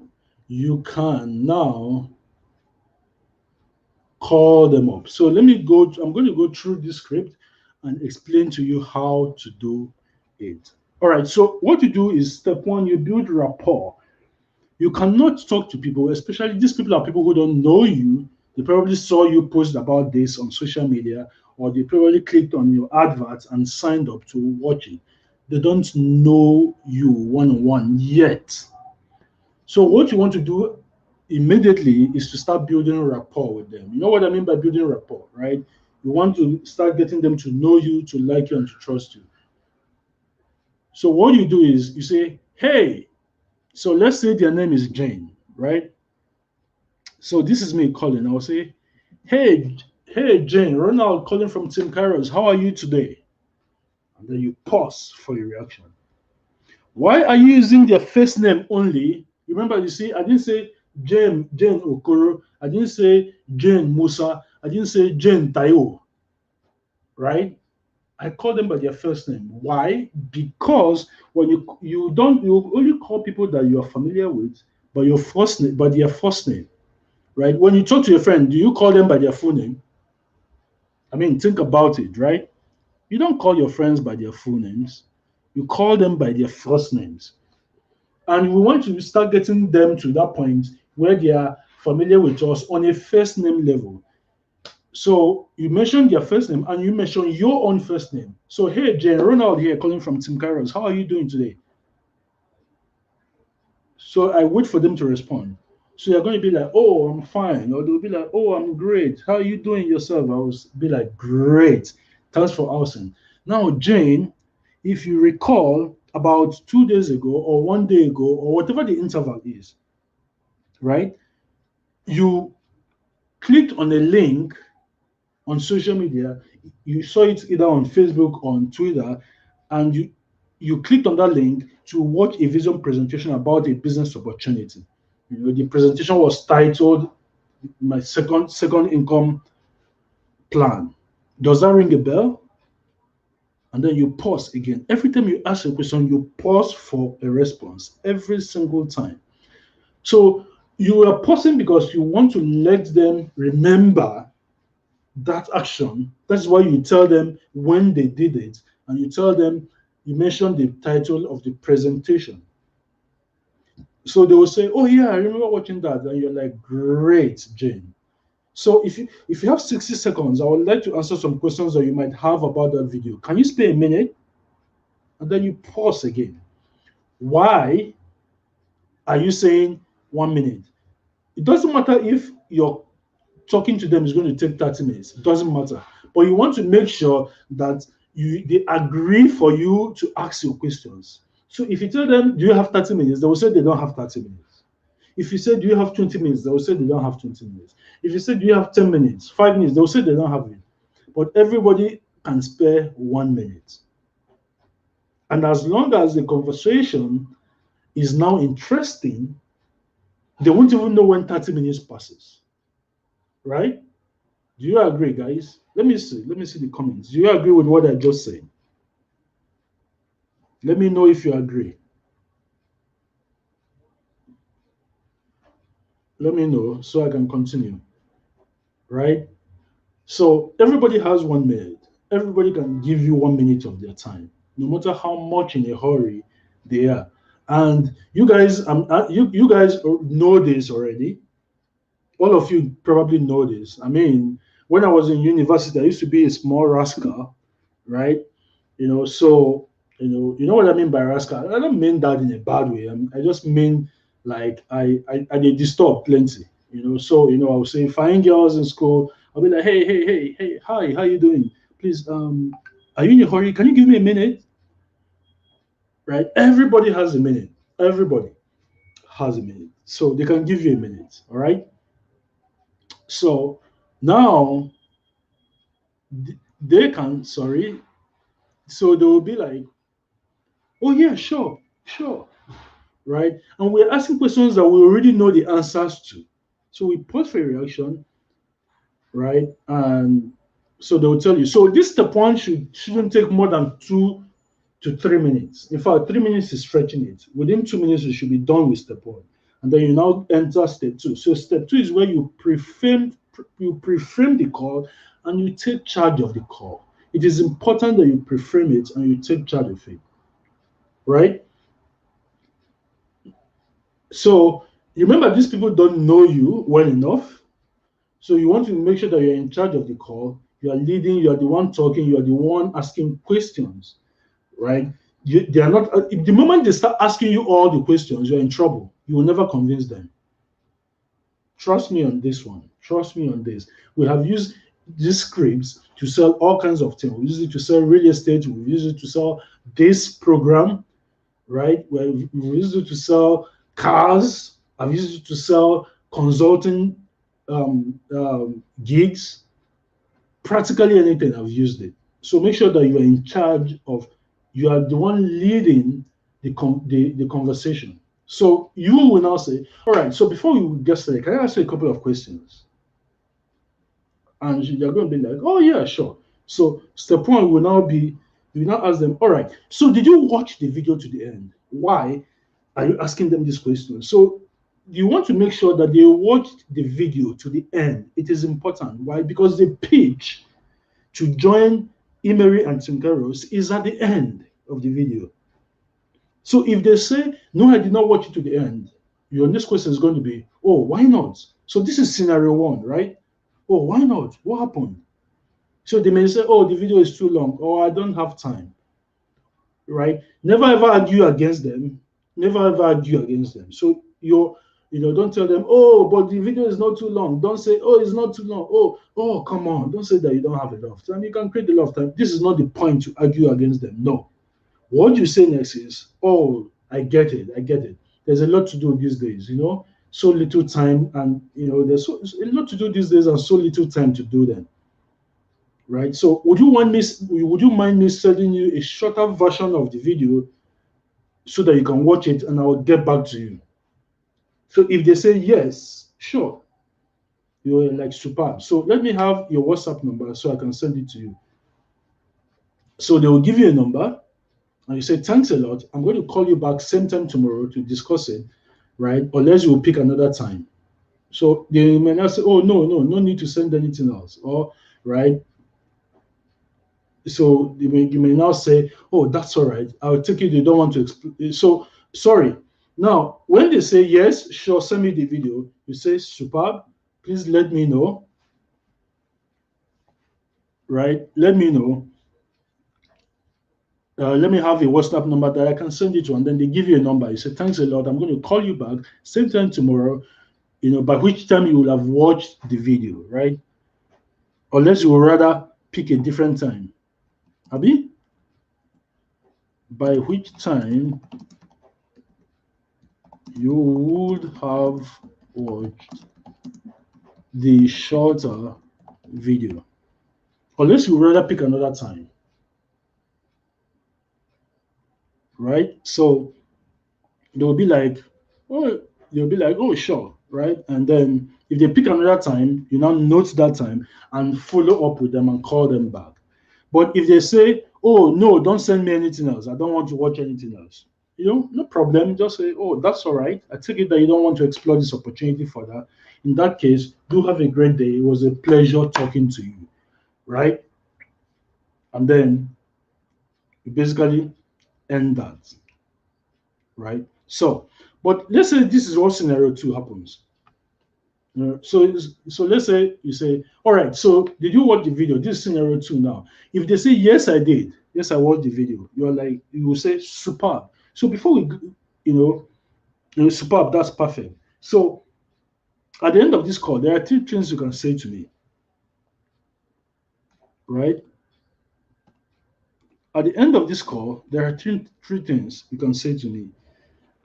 you can now call them up. So I'm going to go through this script and explain to you how to do it. All right, so what you do is step 1, you build rapport. You cannot talk to people, especially these people are people who don't know you. They probably saw you post about this on social media, or they probably clicked on your adverts and signed up to watch it. They don't know you one-on-one yet. So what you want to do immediately is to start building rapport with them. You know what I mean by building rapport, right? You want to start getting them to know you, to like you, and to trust you. So what you do is you say, hey, so let's say their name is Jane, right? So this is me calling. I'll say, hey, Jane, Ronald calling from Tim Kairos. How are you today? And then you pause for your reaction. Why are you using their first name only? Remember, you see, I didn't say Jane Okoro. I didn't say Jane Musa. I didn't say Jane Tayo, right? I call them by their first name. Why? Because when you only call people that you are familiar with by their first name, right? When you talk to your friend, do you call them by their full name? I mean, think about it, right? You don't call your friends by their full names. You call them by their first names. And we want to start getting them to that point where they are familiar with us on a first name level. So you mention their first name and you mention your own first name. So, hey, Jane, Ronald here calling from Tim Kairos. How are you doing today? So I wait for them to respond. So you're going to be like, oh, I'm fine. Or they'll be like, oh, I'm great. How are you doing yourself? I will be like, great. Thanks for asking. Now, Jane, if you recall, about 2 days ago or 1 day ago or whatever the interval is, right? You clicked on a link on social media. You saw it either on Facebook or on Twitter, and you clicked on that link to watch a vision presentation about a business opportunity. You know, the presentation was titled "My Second Income Plan." Does that ring a bell? And then you pause again. Every time you ask a question, you pause for a response every single time. So you are pausing because you want to let them remember that action. That's why you tell them when they did it, and you tell them, you mention the title of the presentation. So they will say, oh yeah, I remember watching that. And you're like, great, Jane. So if you have 60 seconds, I would like to answer some questions that you might have about that video. Can you spare a minute? And then you pause again. Why are you saying 1 minute? It doesn't matter if you're talking to them is going to take 30 minutes. It doesn't matter. But you want to make sure that they agree for you to ask your questions. So if you tell them, do you have 30 minutes? They will say they don't have 30 minutes. If you say, do you have 20 minutes? They will say they don't have 20 minutes. If you say, do you have 10 minutes, 5 minutes? They will say they don't have it. But everybody can spare 1 minute. And as long as the conversation is now interesting, they won't even know when 30 minutes passes. Right? Do you agree, guys? Let me see the comments. Do you agree with what I just said? Let me know if you agree. Let me know so I can continue. Right? So everybody has 1 minute. Everybody can give you 1 minute of their time, no matter how much in a hurry they are. And you guys, you guys know this already. All of you probably know this. I mean, when I was in university, I used to be a small rascal, right? So you know what I mean by rascal. I don't mean that in a bad way. I just mean Like I did disturb plenty, So I would say fine girls in school. I'll be like, hey, hi, how you doing? Please, are you in a hurry? Can you give me a minute? Right? Everybody has a minute. Everybody has a minute. So they can give you a minute. All right. So now they can, sorry. So they will be like, oh yeah, sure, sure. Right? And we're asking questions that we already know the answers to. So we pause for a reaction, right? And so they will tell you. So this step one shouldn't take more than 2 to 3 minutes. In fact, 3 minutes is stretching it. Within 2 minutes, you should be done with step one. And then you now enter step two. So step two is where you pre-frame the call and you take charge of the call. It is important that you pre-frame it and you take charge of it. Right? So remember, these people don't know you well enough. So you want to make sure that you're in charge of the call. You are leading. You are the one talking. You are the one asking questions, right? They are not. The moment they start asking you all the questions, you're in trouble. You will never convince them. Trust me on this one. Trust me on this. We have used these scripts to sell all kinds of things. We use it to sell real estate. We use it to sell this program, right? We use it to sell cars. I've used it to sell consulting gigs. Practically anything, I've used it. So make sure that you are in charge of, you are the one leading the conversation. So you will now say, all right, so before we get started, can I ask you a couple of questions? And you're going to be like, oh yeah, sure. So step one will now be, you now ask them, all right, so did you watch the video to the end? Why are you asking them this question? So you want to make sure that they watched the video to the end. It is important. Why? Because the pitch to join Emery and Tim Carroll is at the end of the video. So if they say, no, I did not watch it to the end, your next question is going to be, oh, why not? So this is scenario one, right? Oh, why not? What happened? So they may say, oh, the video is too long, or I don't have time, right? Never ever argue against them. Never ever argue against them. So don't tell them, oh, but the video is not too long. Don't say, oh, it's not too long. Oh, come on. Don't say that you don't have enough time. You can create a lot of time. This is not the point to argue against them. No. What you say next is, oh, I get it. I get it. There's a lot to do these days, so little time, and there's a lot to do these days and so little time to do them. Right? So would you mind me sending you a shorter version of the video so that you can watch it and I will get back to you? So if they say yes, sure, you're like superb. So let me have your WhatsApp number so I can send it to you. So they will give you a number and you say, thanks a lot. I'm going to call you back same time tomorrow to discuss it, right? Unless you will pick another time. So they may not say, oh, no need to send anything else. Or, right? So you may now say, oh, that's all right. I'll take it. They don't want to explain. So, sorry. Now, when they say, yes, sure, send me the video, you say, superb, please let me know. Right? Let me know. Let me have a WhatsApp number that I can send it to, and then they give you a number. You say, thanks a lot. I'm going to call you back same time tomorrow, by which time you will have watched the video, right? Unless you would rather pick a different time. Abi? By which time you would have watched the shorter video. Unless you would rather pick another time. Right? So they'll be like, oh, sure, right? And then if they pick another time, you now note that time and follow up with them and call them back. But if they say, oh, no, don't send me anything else, I don't want to watch anything else, no problem. Just say, oh, that's all right. I take it that you don't want to explore this opportunity further. In that case, do have a great day. It was a pleasure talking to you, right? And then you basically end that, right? So, but let's say this is what scenario 2 happens. So let's say you say, all right, so did you watch the video? This is scenario 2 now. If they say, yes, I did. Yes, I watched the video. You will say, superb. So before we, Superb, that's perfect. So at the end of this call, there are three things you can say to me, right? At the end of this call, there are three things you can say to me,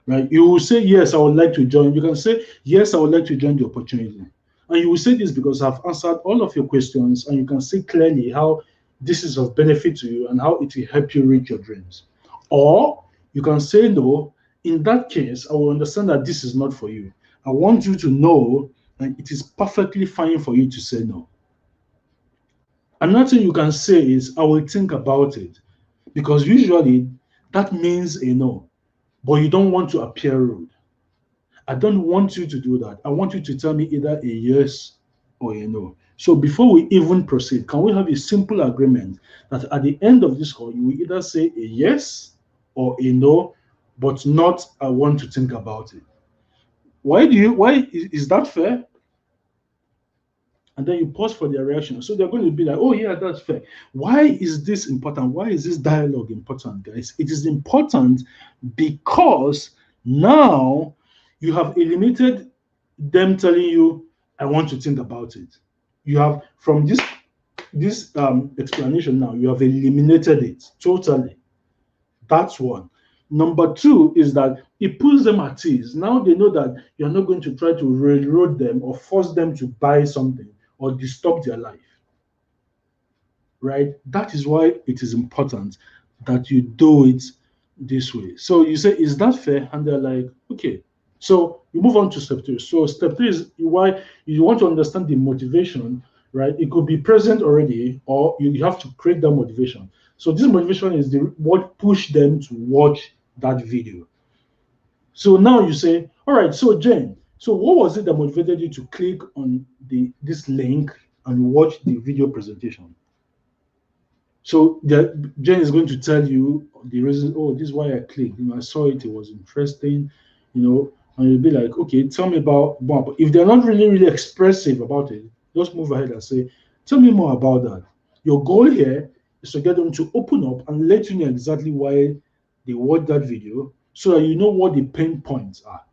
right? You will say, yes, I would like to join. You can say, yes, I would like to join the opportunity. And you will say this because I've answered all of your questions and you can see clearly how this is of benefit to you and how it will help you reach your dreams. Or you can say no. In that case, I will understand that this is not for you. I want you to know that it is perfectly fine for you to say no. Another thing you can say is, I will think about it. Because usually that means a no, but you don't want to appear rude. I don't want you to do that. I want you to tell me either a yes or a no. So before we even proceed, can we have a simple agreement that at the end of this call, you will either say a yes or a no, but not I want to think about it. Why is that fair? And then you pause for their reaction. So they're going to be like, oh, yeah, that's fair. Why is this important? Why is this dialogue important, guys? It is important because now you have eliminated them telling you, I want to think about it. You have, from this explanation now, you have eliminated it totally. That's one. Number two is that it puts them at ease. Now they know that you're not going to try to railroad them or force them to buy something or disturb their life, right? That is why it is important that you do it this way. So you say, is that fair? And they're like, okay. So you move on to step three. So step three is why you want to understand the motivation, right? It could be present already, or you have to create that motivation. So this motivation is what pushed them to watch that video. So now you say, all right, so Jen, so what was it that motivated you to click on this link and watch the video presentation? So Jen is going to tell you the reason. Oh, this is why I clicked. I saw it. It was interesting, and you'll be like, okay, tell me about more. But if they're not really, really expressive about it, just move ahead and say, tell me more about that. Your goal here is to get them to open up and let you know exactly why they watch that video so that you know what the pain points are.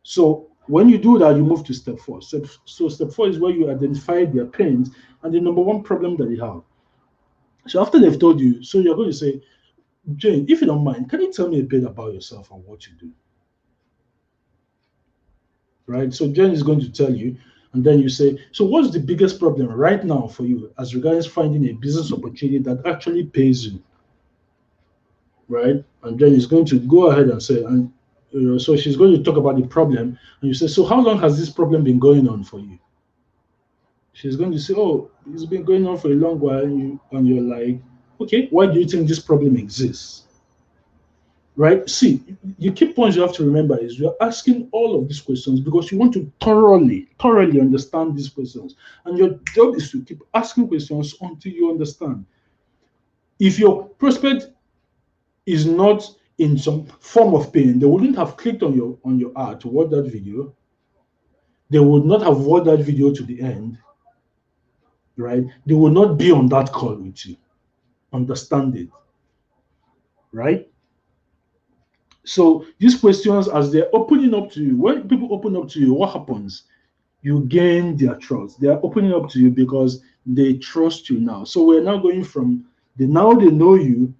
So when you do that, you move to step four. So step four is where you identify their pains and the number one problem that they have. So after they've told you, so you're going to say, Jane, if you don't mind, can you tell me a bit about yourself and what you do? Right? So Jane is going to tell you, and then you say, so what's the biggest problem right now for you as regards finding a business opportunity that actually pays you? Right? And Jane is going to go ahead and say, and so she's going to talk about the problem, and you say, so how long has this problem been going on for you? She's going to say, oh, it's been going on for a long while, and you're like, okay, why do you think this problem exists? Right? See, the key points you have to remember is you're asking all of these questions because you want to thoroughly understand these questions. And your job is to keep asking questions until you understand. If your prospect is not in some form of pain, they wouldn't have clicked on your ad to watch that video. They would not have watched that video to the end, right? They will not be on that call with you. Understand it, right? So these questions, as they're opening up to you, when people open up to you, what happens? You gain their trust. They are opening up to you because they trust you now. So we're now going from now they know you,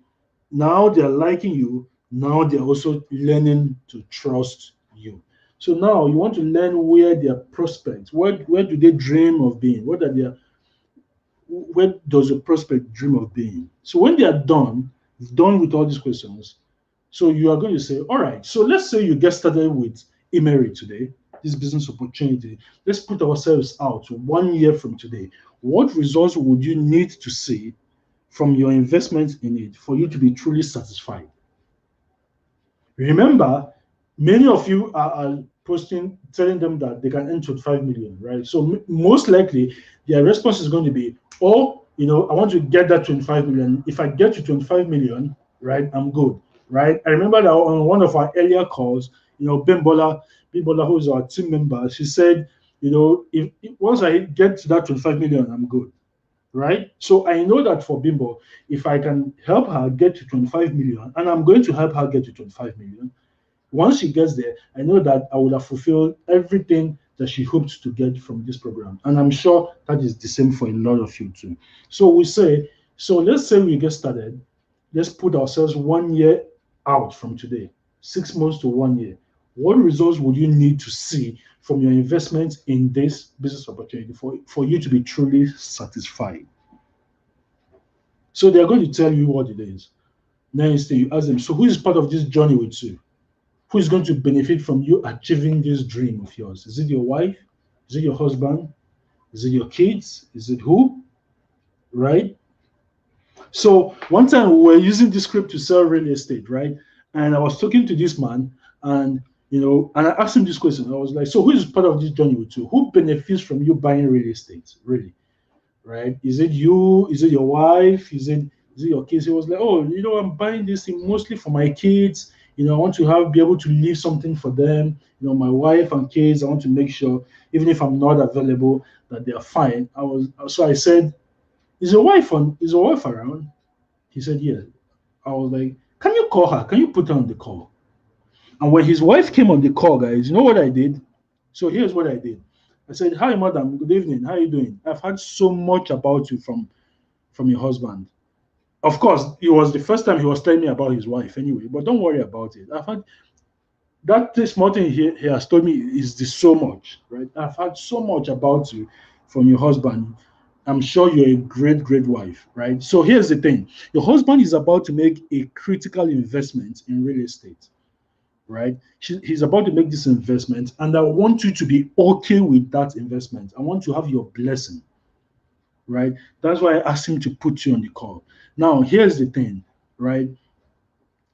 now they're liking you, now they're also learning to trust you. So now you want to learn where their prospects, where do they dream of being? Where does a prospect dream of being? So when they are done with all these questions, so you are going to say, all right, so let's say you get started with Emery today, this business opportunity. Let's put ourselves out 1 year from today. What results would you need to see from your investment in it for you to be truly satisfied? Remember, many of you are posting, telling them that they can earn 25 million, right? So most likely their response is going to be, oh, I want to get that 25 million. If I get to 25 million, right, I'm good, right? I remember that on one of our earlier calls, Bimbola, who is our team member, she said, if once I get to that 25 million, I'm good, right? So I know that for Bimbo, if I can help her get to 25 million, and I'm going to help her get to 25 million, Once she gets there, I know that I would have fulfilled everything that she hoped to get from this program. And I'm sure that is the same for a lot of you too. So we say, so let's say we get started. Let's put ourselves 1 year out from today, 6 months to 1 year. What results would you need to see from your investment in this business opportunity for you to be truly satisfied? So they're going to tell you what it is. Next thing you ask them, so who is part of this journey with you? Who is going to benefit from you achieving this dream of yours? Is it your wife? Is it your husband? Is it your kids? Is it who? Right? So one time we were using this script to sell real estate, right? And I was talking to this man, and and I asked him this question. I was like, so who is part of this journey with you? Who benefits from you buying real estate? Really? Right? Is it you? Is it your wife? Is it your kids? He was like, oh, I'm buying this thing mostly for my kids. I want to be able to leave something for them. My wife and kids, I want to make sure, even if I'm not available, that they are fine. So I said, is your wife around? He said, yeah. I was like, can you call her? Can you put her on the call? And when his wife came on the call, guys, you know what I did? So here's what I did. I said, hi, madam. Good evening. How are you doing? I've heard so much about you from your husband. Of course, it was the first time he was telling me about his wife anyway, but don't worry about it. I've had that small thing he has told me is this so much, right? I've heard so much about you from your husband. I'm sure you're a great, great wife, right? So here's the thing. Your husband is about to make a critical investment in real estate, right? He's about to make this investment, and I want you to be okay with that investment. I want to have your blessing, right? That's why I asked him to put you on the call. Now, here's the thing, right?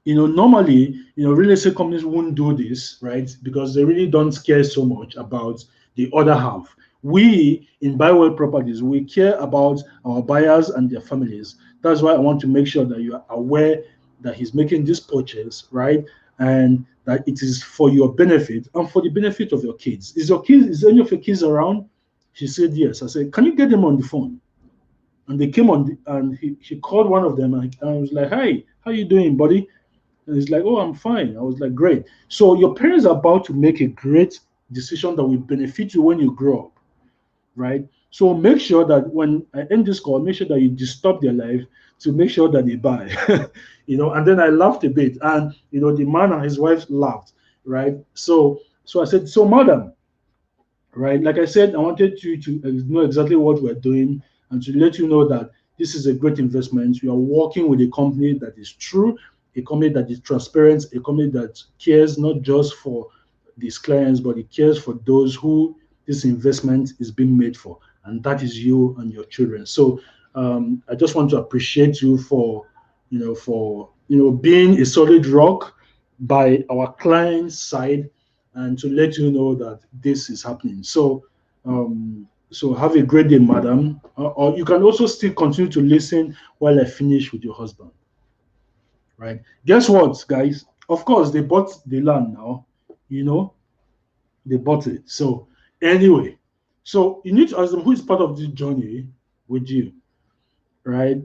Normally, real estate companies won't do this, right? Because they really don't care so much about the other half. We in Buywell Properties, we care about our buyers and their families. That's why I want to make sure that you are aware that he's making this purchase, right? And that it is for your benefit and for the benefit of your kids. Is any of your kids around? She said yes. I said, can you get them on the phone? And they came on, and he called one of them, and I was like, "Hi, how you doing, buddy?" And he's like, "Oh, I'm fine." I was like, "Great." So your parents are about to make a great decision that will benefit you when you grow up, right? So make sure that when I end this call, make sure that you disturb their life to make sure that they buy, And then I laughed a bit, and the man and his wife laughed, right? So I said, "So, madam, right? Like I said, I wanted you to know exactly what we're doing and to let you know that this is a great investment. You are working with a company that is true, a company that is transparent, a company that cares not just for these clients, but it cares for those who this investment is being made for, and that is you and your children." So I just want to appreciate you for being a solid rock by our client's side, and to let you know that this is happening. So have a great day, madam. Or you can also still continue to listen while I finish with your husband, right? Guess what, guys? Of course, they bought the land now. They bought it. So anyway, so you need to ask them who is part of this journey with you, right?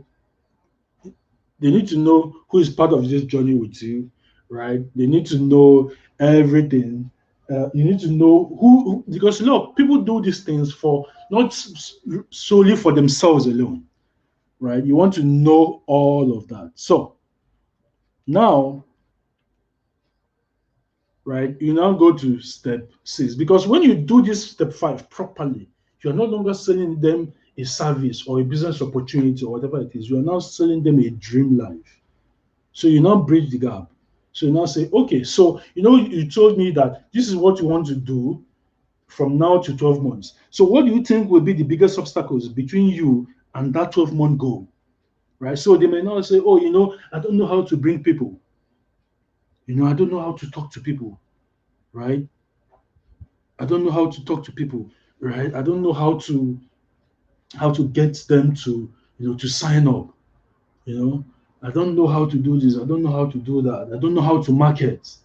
They need to know who is part of this journey with you, right? They need to know everything. You need to know because a lot of people do these things for not solely for themselves alone, right? You want to know all of that. So now, right, you now go to step 6, because when you do this step 5 properly, you're no longer selling them a service or a business opportunity or whatever it is. You are now selling them a dream life. So you now bridge the gap. So you now say, okay, so you told me that this is what you want to do from now to 12 months. So what do you think will be the biggest obstacles between you and that 12-month goal? Right? So they may now say, oh, I don't know how to bring people. I don't know how to talk to people. Right? I don't know how to talk to people. Right? I don't know how to get them to sign up. I don't know how to do this. I don't know how to do that. I don't know how to market.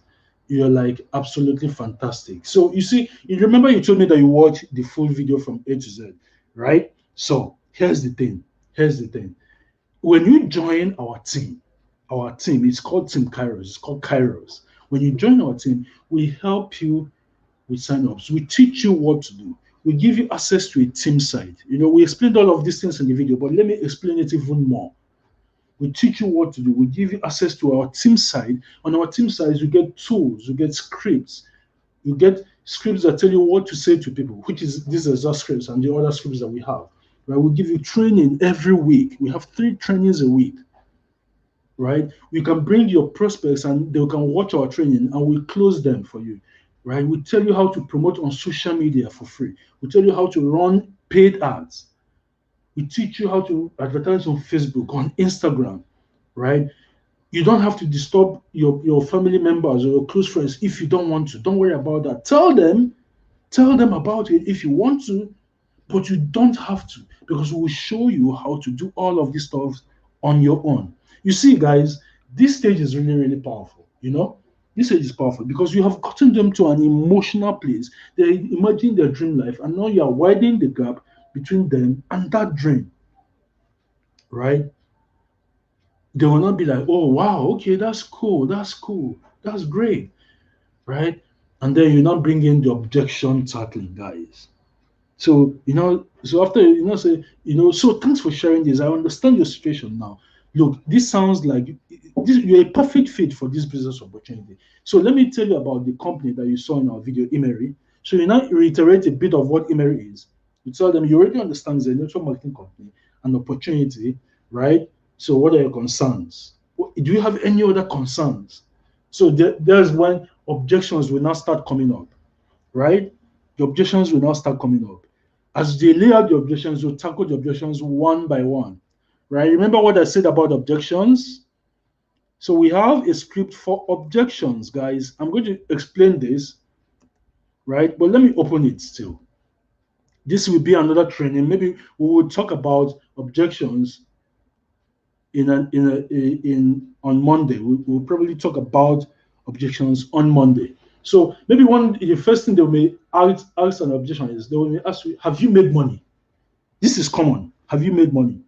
You're like absolutely fantastic. So you see, you remember you told me that you watched the full video from A to Z, right? So here's the thing. When you join our team, it's called Team Kairos. It's called Kairos. When you join our team, we help you with sign-ups. We teach you what to do. We give you access to a team site. We explained all of these things in the video, but let me explain it even more. We teach you what to do. We give you access to our team site. On our team site, you get tools, you get scripts, you get scripts that tell you what to say to people, which is these exact scripts and the other scripts that we have. Right? We give you training every week. We have 3 trainings a week. Right? You can bring your prospects and they can watch our training and we close them for you. Right? We tell you how to promote on social media for free. We tell you how to run paid ads. We teach you how to advertise on Facebook, on Instagram, right? You don't have to disturb your family members or your close friends if you don't want to. Don't worry about that. Tell them about it if you want to, but you don't have to, because we will show you how to do all of this stuff on your own. You see, guys, this stage is really, really powerful. This stage is powerful because you have gotten them to an emotional place. They imagine their dream life, and now you are widening the gap between them and that dream, right? They will not be like, oh, wow, okay, that's cool, that's great, right? And then you not bring in the objection tackling, guys. So, so after, say, so thanks for sharing this. I understand your situation now. Look, this sounds like you're a perfect fit for this business opportunity. So let me tell you about the company that you saw in our video, Emery. So you now reiterate a bit of what Emery is. You tell them you already understand it's a network marketing company, an opportunity, right? So what are your concerns? Do you have any other concerns? So there's when objections will now start coming up, right? The objections will now start coming up. As they lay out the objections, you'll tackle the objections one by one, right? Remember what I said about objections? So we have a script for objections, guys. I'm going to explain this, right? But let me open it still. This will be another training. Maybe we will talk about objections on Monday. We'll probably talk about objections on Monday. So maybe the first thing they may ask an objection is they will ask you, have you made money? This is common. Have you made money?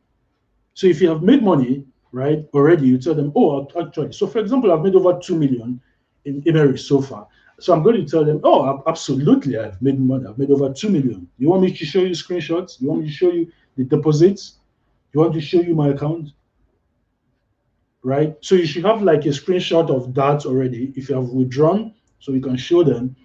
So if you have made money, right, already, you tell them, oh, actually. So for example, I've made over 2 million in Emery so far. So I'm going to tell them, oh, absolutely, I've made money. I've made over 2 million. You want me to show you screenshots? You want me to show you the deposits? You want to show you my account? Right? So you should have like a screenshot of that already. If you have withdrawn, so you can show them,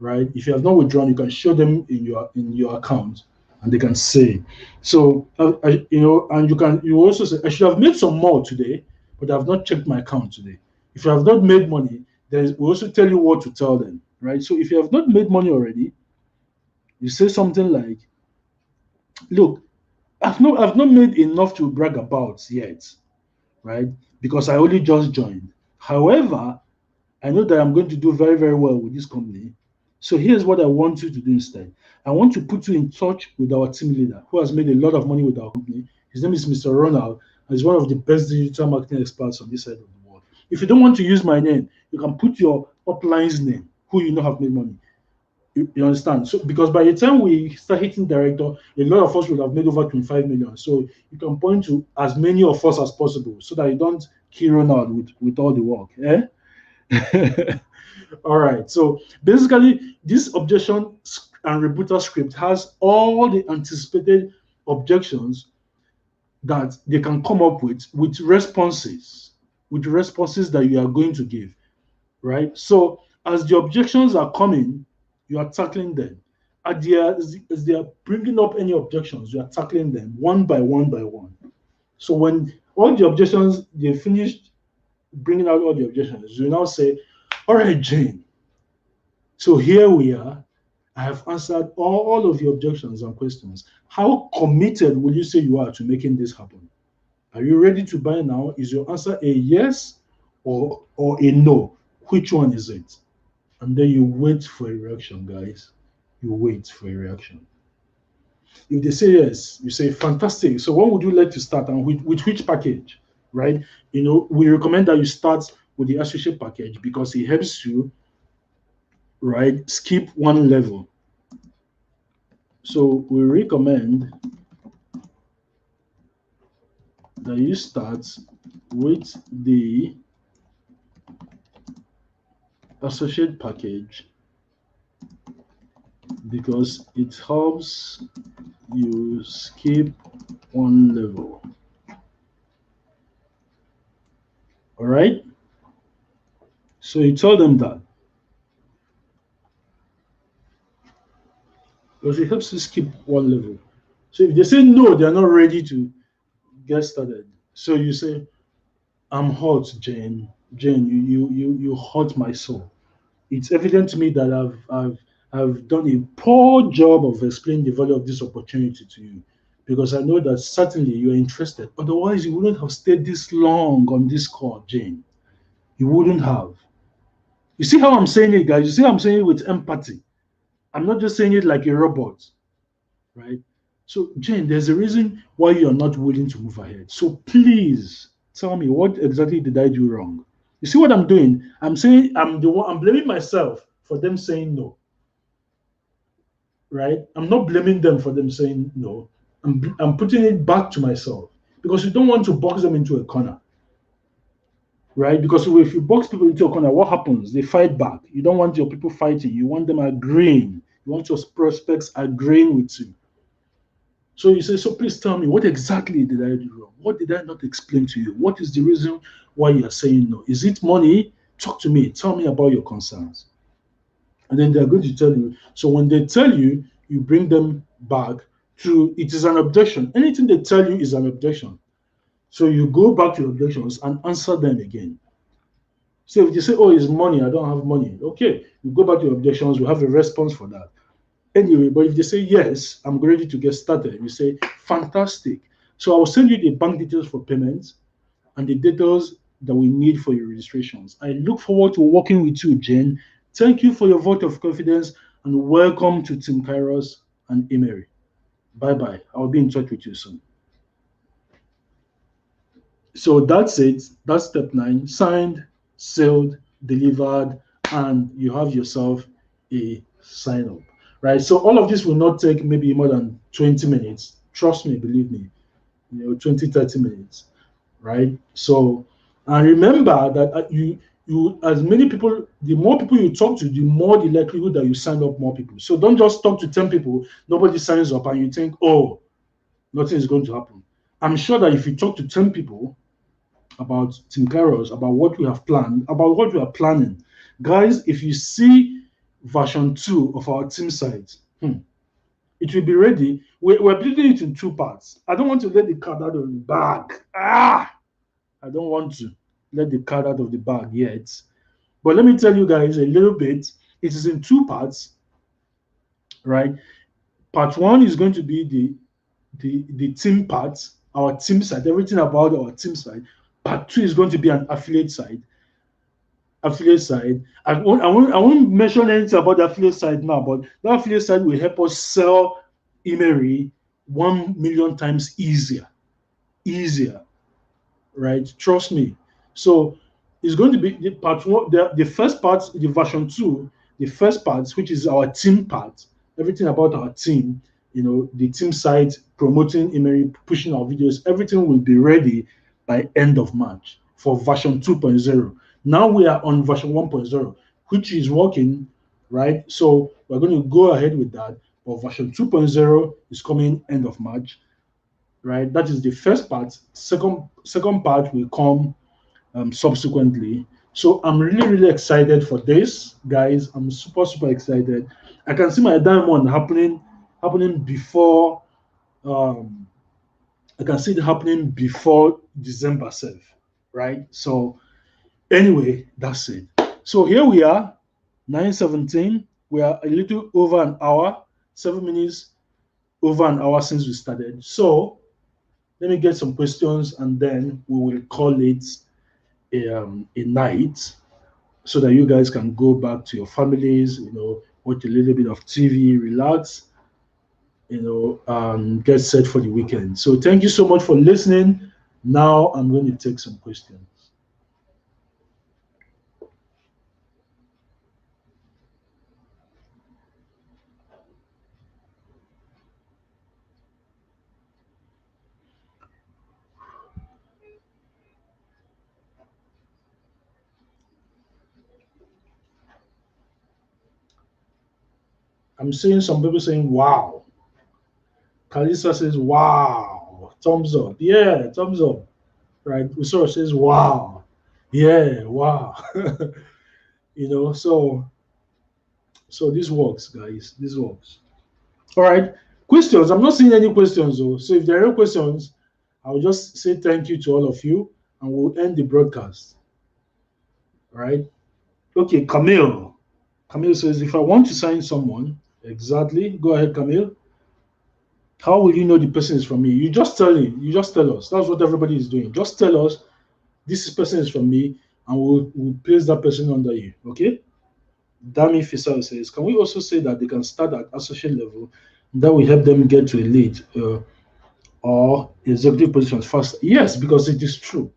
right? If you have not withdrawn, you can show them in your account, and they can say. So and you also say, I should have made some more today, but I've not checked my account today. If you have not made money, we also tell you what to tell them, right? So if you have not made money already, you say something like, look, I've not made enough to brag about yet, right? Because I only just joined. However, I know that I'm going to do very, very well with this company. So here's what I want you to do instead. I want to put you in touch with our team leader who has made a lot of money with our company. His name is Mr. Ronald, and he's one of the best digital marketing experts on this side of the world. If you don't want to use my name, you can put your upline's name, who you know have made money. You understand? So because by the time we start hitting director, a lot of us will have made over 25 million. So you can point to as many of us as possible so that you don't kill Ronald with all the work. All right. So basically, this objection and rebuttal script has all the anticipated objections that they can come up with responses that you are going to give, right? So as the objections are coming, you are tackling them. As they are bringing up any objections, you are tackling them one by one by one. So when all the objections, they finished bringing out all the objections, you now say, all right, Jane, so here we are. I have answered all of your objections and questions. How committed will you say you are to making this happen? Are you ready to buy now? Is your answer a yes or a no? Which one is it? And then you wait for a reaction, guys. You wait for a reaction. If they say yes, you say fantastic. So when would you like to start and with which package, right? We recommend that you start with the associate package because it helps you, right, skip one level. So we recommend that you start with the associate package because it helps you skip one level. All right. So you tell them that because it helps you skip one level. So if they say no, they're not ready to get started. So you say, "I'm hot, Jane. Jane, you hurt my soul. It's evident to me that I've done a poor job of explaining the value of this opportunity to you, because I know that certainly you're interested. Otherwise, you wouldn't have stayed this long on this call, Jane. You wouldn't have. You see how I'm saying it, guys? You see how I'm saying it with empathy. I'm not just saying it like a robot, right? So, Jane, there's a reason why you're not willing to move ahead. So please tell me, what exactly did I do wrong? You see what I'm doing? I'm saying I'm the one, I'm blaming myself for them saying no, right? I'm not blaming them for them saying no. I'm putting it back to myself because you don't want to box them into a corner, right? Because if you box people into a corner, what happens? They fight back. You don't want your people fighting. You want them agreeing. You want your prospects agreeing with you. So you say, so please tell me, what exactly did I do wrong? What did I not explain to you? What is the reason why you are saying no? Is it money? Talk to me. Tell me about your concerns. And then they're going to tell you. So when they tell you, you bring them back to it is an objection. Anything they tell you is an objection. So you go back to your objections and answer them again. So if you say, oh, it's money, I don't have money. Okay, you go back to your objections, we have a response for that. Anyway, but if they say, yes, I'm ready to get started, you say, fantastic. So I'll send you the bank details for payments and the details that we need for your registrations. I look forward to working with you, Jen. Thank you for your vote of confidence and welcome to Team Kairos and Emery. Bye bye. I'll be in touch with you soon. So that's it. That's step 9. Signed, sealed, delivered, and you have yourself a sign up. Right. So all of this will not take maybe more than 20 minutes. Trust me, believe me, 20, 30 minutes. Right. So, and remember that you as many people, the more people you talk to, the more the likelihood that you sign up more people. So don't just talk to 10 people, nobody signs up, and you think, oh, nothing is going to happen. I'm sure that if you talk to 10 people about Team Kairos, about what we have planned, about what we are planning. Guys, if you see version 2 of our team site, it will be ready. We're building it in 2 parts. I don't want to let the cat out of the bag. I don't want to let the cat out of the bag yet. But let me tell you guys a little bit. It is in 2 parts, right? Part 1 is going to be the team part, our team site, everything about our team site. Part 2 is going to be an affiliate site. Affiliate side. I won't mention anything about the affiliate side now, but that affiliate side will help us sell Emery 1 million times easier. Easier, right? Trust me. So it's going to be the part 1, the first part, the version 2, the first part, which is our team part, everything about our team, the team site, promoting Emery, pushing our videos, everything will be ready by end of March for version 2.0. Now we are on version 1.0, which is working, right? So we're going to go ahead with that. But version 2.0 is coming end of March, right? That is the first part. Second part will come subsequently. So I'm really excited for this, guys. I'm super excited. I can see my diamond happening before. Um, I can see it happening before December 7th, right? So anyway, that's it. So here we are, 9:17. We are a little over an hour, 7 minutes over an hour since we started. So let me get some questions and then we will call it a night so that you guys can go back to your families, watch a little bit of TV, relax, get set for the weekend. So thank you so much for listening. Now I'm going to take some questions. I'm seeing some people saying, wow. Kalisa says, wow. Thumbs up. Yeah, thumbs up. Right? Usoro says, wow. Yeah, wow. So this works, guys. This works. All right. Questions. I'm not seeing any questions though. So if there are no questions, I'll just say thank you to all of you and we'll end the broadcast. All right. Okay, Camille. Camille says, if I want to sign someone, exactly. Go ahead, Camille. How will you know the person is from me? You just tell him. You just tell us. That's what everybody is doing. Just tell us this person is from me, and we'll place that person under you. Okay? Dami Fisal says, can we also say that they can start at associate level? That will help them get to a lead or executive positions fast. Yes, because it is true.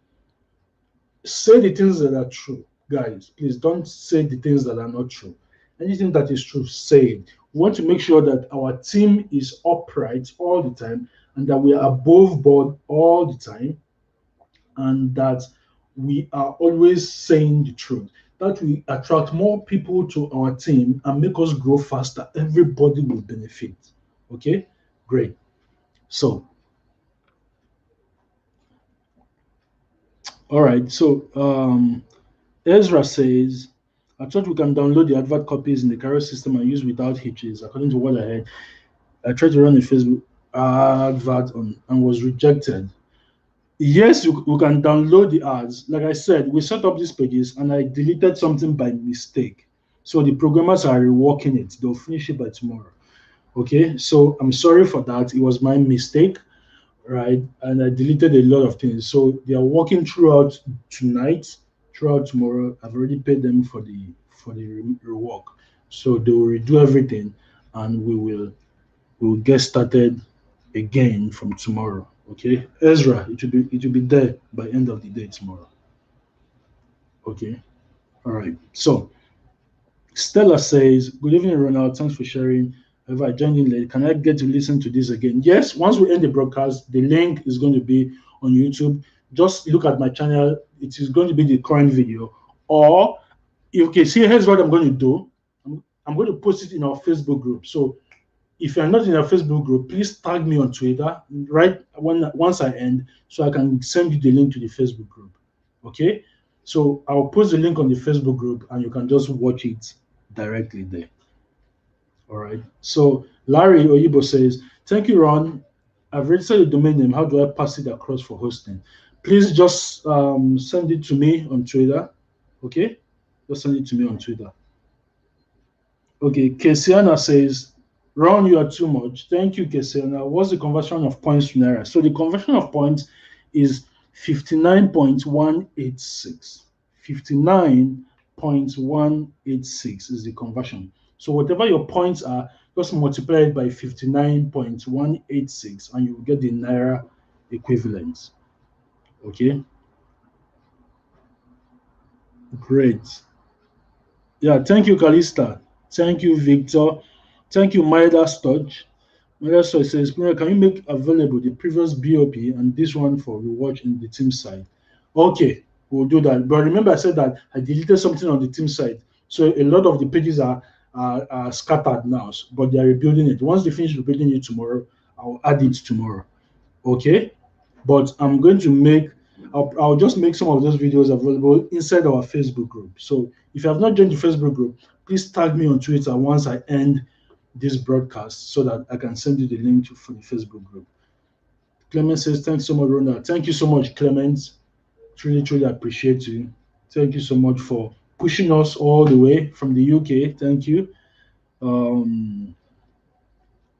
Say the things that are true, guys. Please don't say the things that are not true. Anything that is true, say it. We want to make sure that our team is upright all the time and that we are above board all the time and that we are always saying the truth. That we attract more people to our team and make us grow faster. Everybody will benefit. Okay, great. So, all right. So, Ezra says, I thought we can download the advert copies in the carrier system and use without hitches. According to what I heard, I tried to run a Facebook advert and was rejected. Yes, you can download the ads. Like I said, we set up these pages and I deleted something by mistake. So the programmers are reworking it. They'll finish it by tomorrow. Okay, so I'm sorry for that. It was my mistake, right? And I deleted a lot of things. So they are working throughout tonight, throughout tomorrow. I've already paid them for the rework. So they will redo everything and we will get started again from tomorrow. Okay, Ezra, it will be there by end of the day tomorrow. Okay, all right. So Stella says, "Good evening, Ronald. Thanks for sharing. However, I joined in late. Can I get to listen to this again?" Yes. Once we end the broadcast, the link is going to be on YouTube. Just look at my channel. It is going to be the current video. Or okay, see, here's what I'm going to do. I'm going to post it in our Facebook group. So if you're not in our Facebook group, please tag me on Twitter right once I end so I can send you the link to the Facebook group. Okay? So I'll post the link on the Facebook group and you can just watch it directly there. All right. So Larry Oyibo says, thank you, Ron. I've registered the domain name. How do I pass it across for hosting? Please just send it to me on Twitter. Okay? Just send it to me on Twitter. Okay, Kesiana says, Ron, you are too much. Thank you, Kesiana. What's the conversion of points to Naira? So the conversion of points is 59.186. 59.186 is the conversion. So whatever your points are, just multiply it by 59.186 and you will get the Naira equivalent. Okay? Great. Yeah, thank you, Kalista. Thank you, Victor. Thank you, Maida Studge. Maida Studge says, can you make available the previous BOP and this one for rewatch in the team side? Okay, we'll do that. But remember, I said that I deleted something on the team side. So a lot of the pages are scattered now, but they are rebuilding it. Once they finish rebuilding it tomorrow, I'll add it tomorrow. Okay? But I'm going to I'll just make some of those videos available inside our Facebook group. So if you have not joined the Facebook group, please tag me on Twitter once I end this broadcast so that I can send you the link for the Facebook group. Clement says, thanks so much, Ronald. Thank you so much, Clement. Truly, truly appreciate you. Thank you so much for pushing us all the way from the UK. Thank you.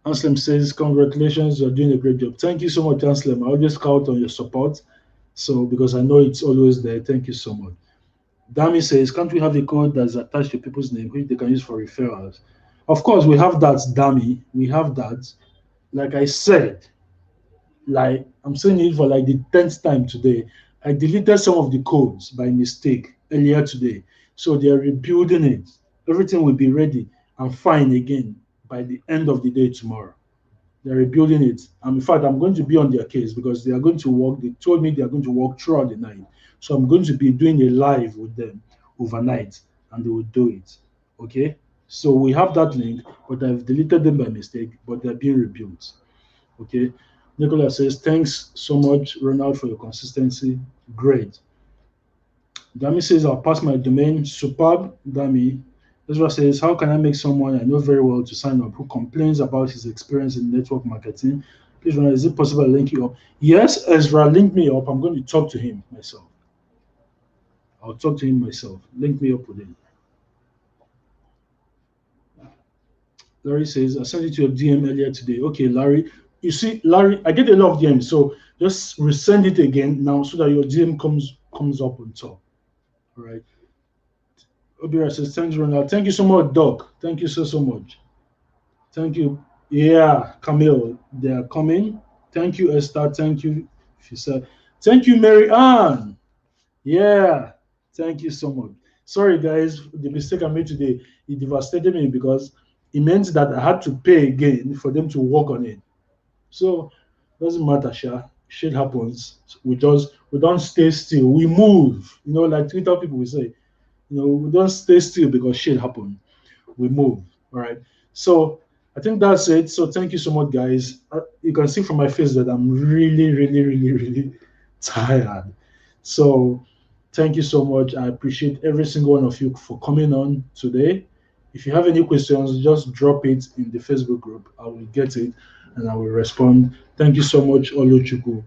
Anselm says, congratulations, you're doing a great job. Thank you so much, Anselm. I always count on your support. So, because I know it's always there. Thank you so much. Dami says, can't we have a code that's attached to people's name, which they can use for referrals? Of course, we have that, Dami. We have that. Like I said, like I'm saying it for like the 10th time today, I deleted some of the codes by mistake earlier today. So they're rebuilding it. Everything will be ready and fine again by the end of the day tomorrow. They're rebuilding it. And in fact, I'm going to be on their case because they are going to work. They told me they are going to work throughout the night. So I'm going to be doing a live with them overnight and they will do it. Okay? So we have that link, but I've deleted them by mistake, but they're being rebuilt. Okay. Nicola says, thanks so much, Ronald, for your consistency. Great. Dami says, I'll pass my domain. Superb, Dami. Ezra says, how can I make someone I know very well to sign up who complains about his experience in network marketing? Please, Ronald, is it possible to link you up? Yes, Ezra, link me up. I'm going to talk to him myself. I'll talk to him myself. Link me up with him. Larry says, I sent it to your DM earlier today. Okay, Larry. You see, Larry, I get a lot of DMs, so just resend it again now so that your DM comes up on top. All right. Obira says, thanks, Ronald. Thank you so much, Doc. Thank you so much. Thank you. Yeah, Camille, they are coming. Thank you, Esther. Thank you, Fisa. Thank you, Mary Ann. Yeah, thank you so much. Sorry, guys, the mistake I made today, it devastated me because it meant that I had to pay again for them to work on it. So doesn't matter, Sha. Shit happens. We don't stay still. We move. Like Twitter people will say, we don't stay still because shit happened. We move. All right. So I think that's it. So thank you so much, guys. You can see from my face that I'm really, really, really, really tired. So thank you so much. I appreciate every single one of you for coming on today. If you have any questions, just drop it in the Facebook group. I will get it and I will respond. Thank you so much, Oluchuku.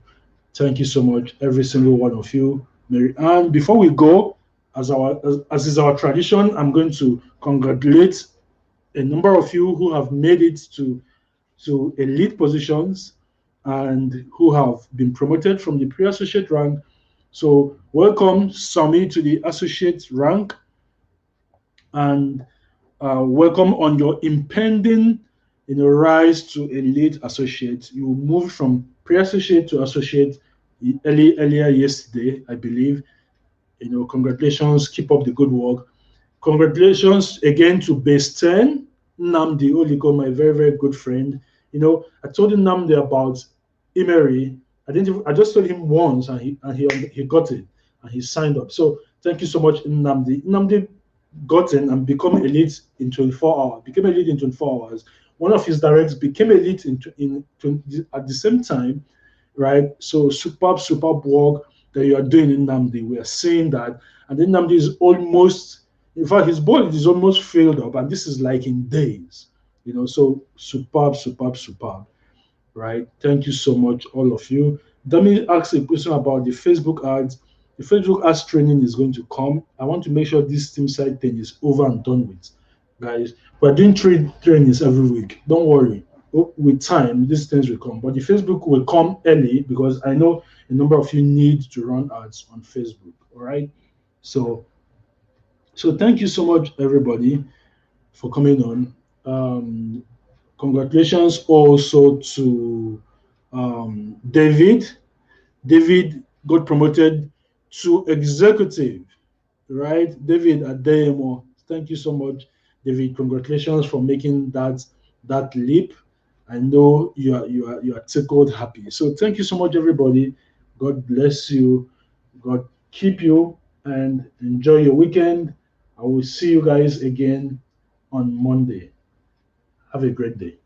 Thank you so much, every single one of you. Mary. And before we go, as is our tradition, I'm going to congratulate a number of you who have made it to elite positions and who have been promoted from the pre-associate rank. So welcome, Sami, to the associate rank, and welcome on your impending rise to elite associate. You moved from pre-associate to associate earlier yesterday, I believe. Congratulations, keep up the good work. Congratulations again to base 10, Namdi Oliko, my very, very good friend. I told him Namdi about Emery. I just told him once and he got it and he signed up. So thank you so much, Namdi. Namdi got in and become elite in 24 hours, became elite in 24 hours. One of his directs became elite at the same time, right? So superb work that you are doing in Namdi. We are seeing that. And then Namdi is almost, in fact, his body is almost filled up, and this is like in days. So superb, right? Thank you so much, all of you. Dami asked a question about the Facebook ads. The Facebook ads training is going to come. I want to make sure this team side thing is over and done with, guys. We're doing trainings every week. Don't worry. With time, these things will come. But the Facebook will come early because I know a number of you need to run ads on Facebook. All right. So thank you so much, everybody, for coming on. Congratulations also to David. David got promoted to executive, right? David at DMO. Thank you so much, David. Congratulations for making that leap. I know you are tickled happy. So thank you so much, everybody. God bless you. God keep you and enjoy your weekend. I will see you guys again on Monday. Have a great day.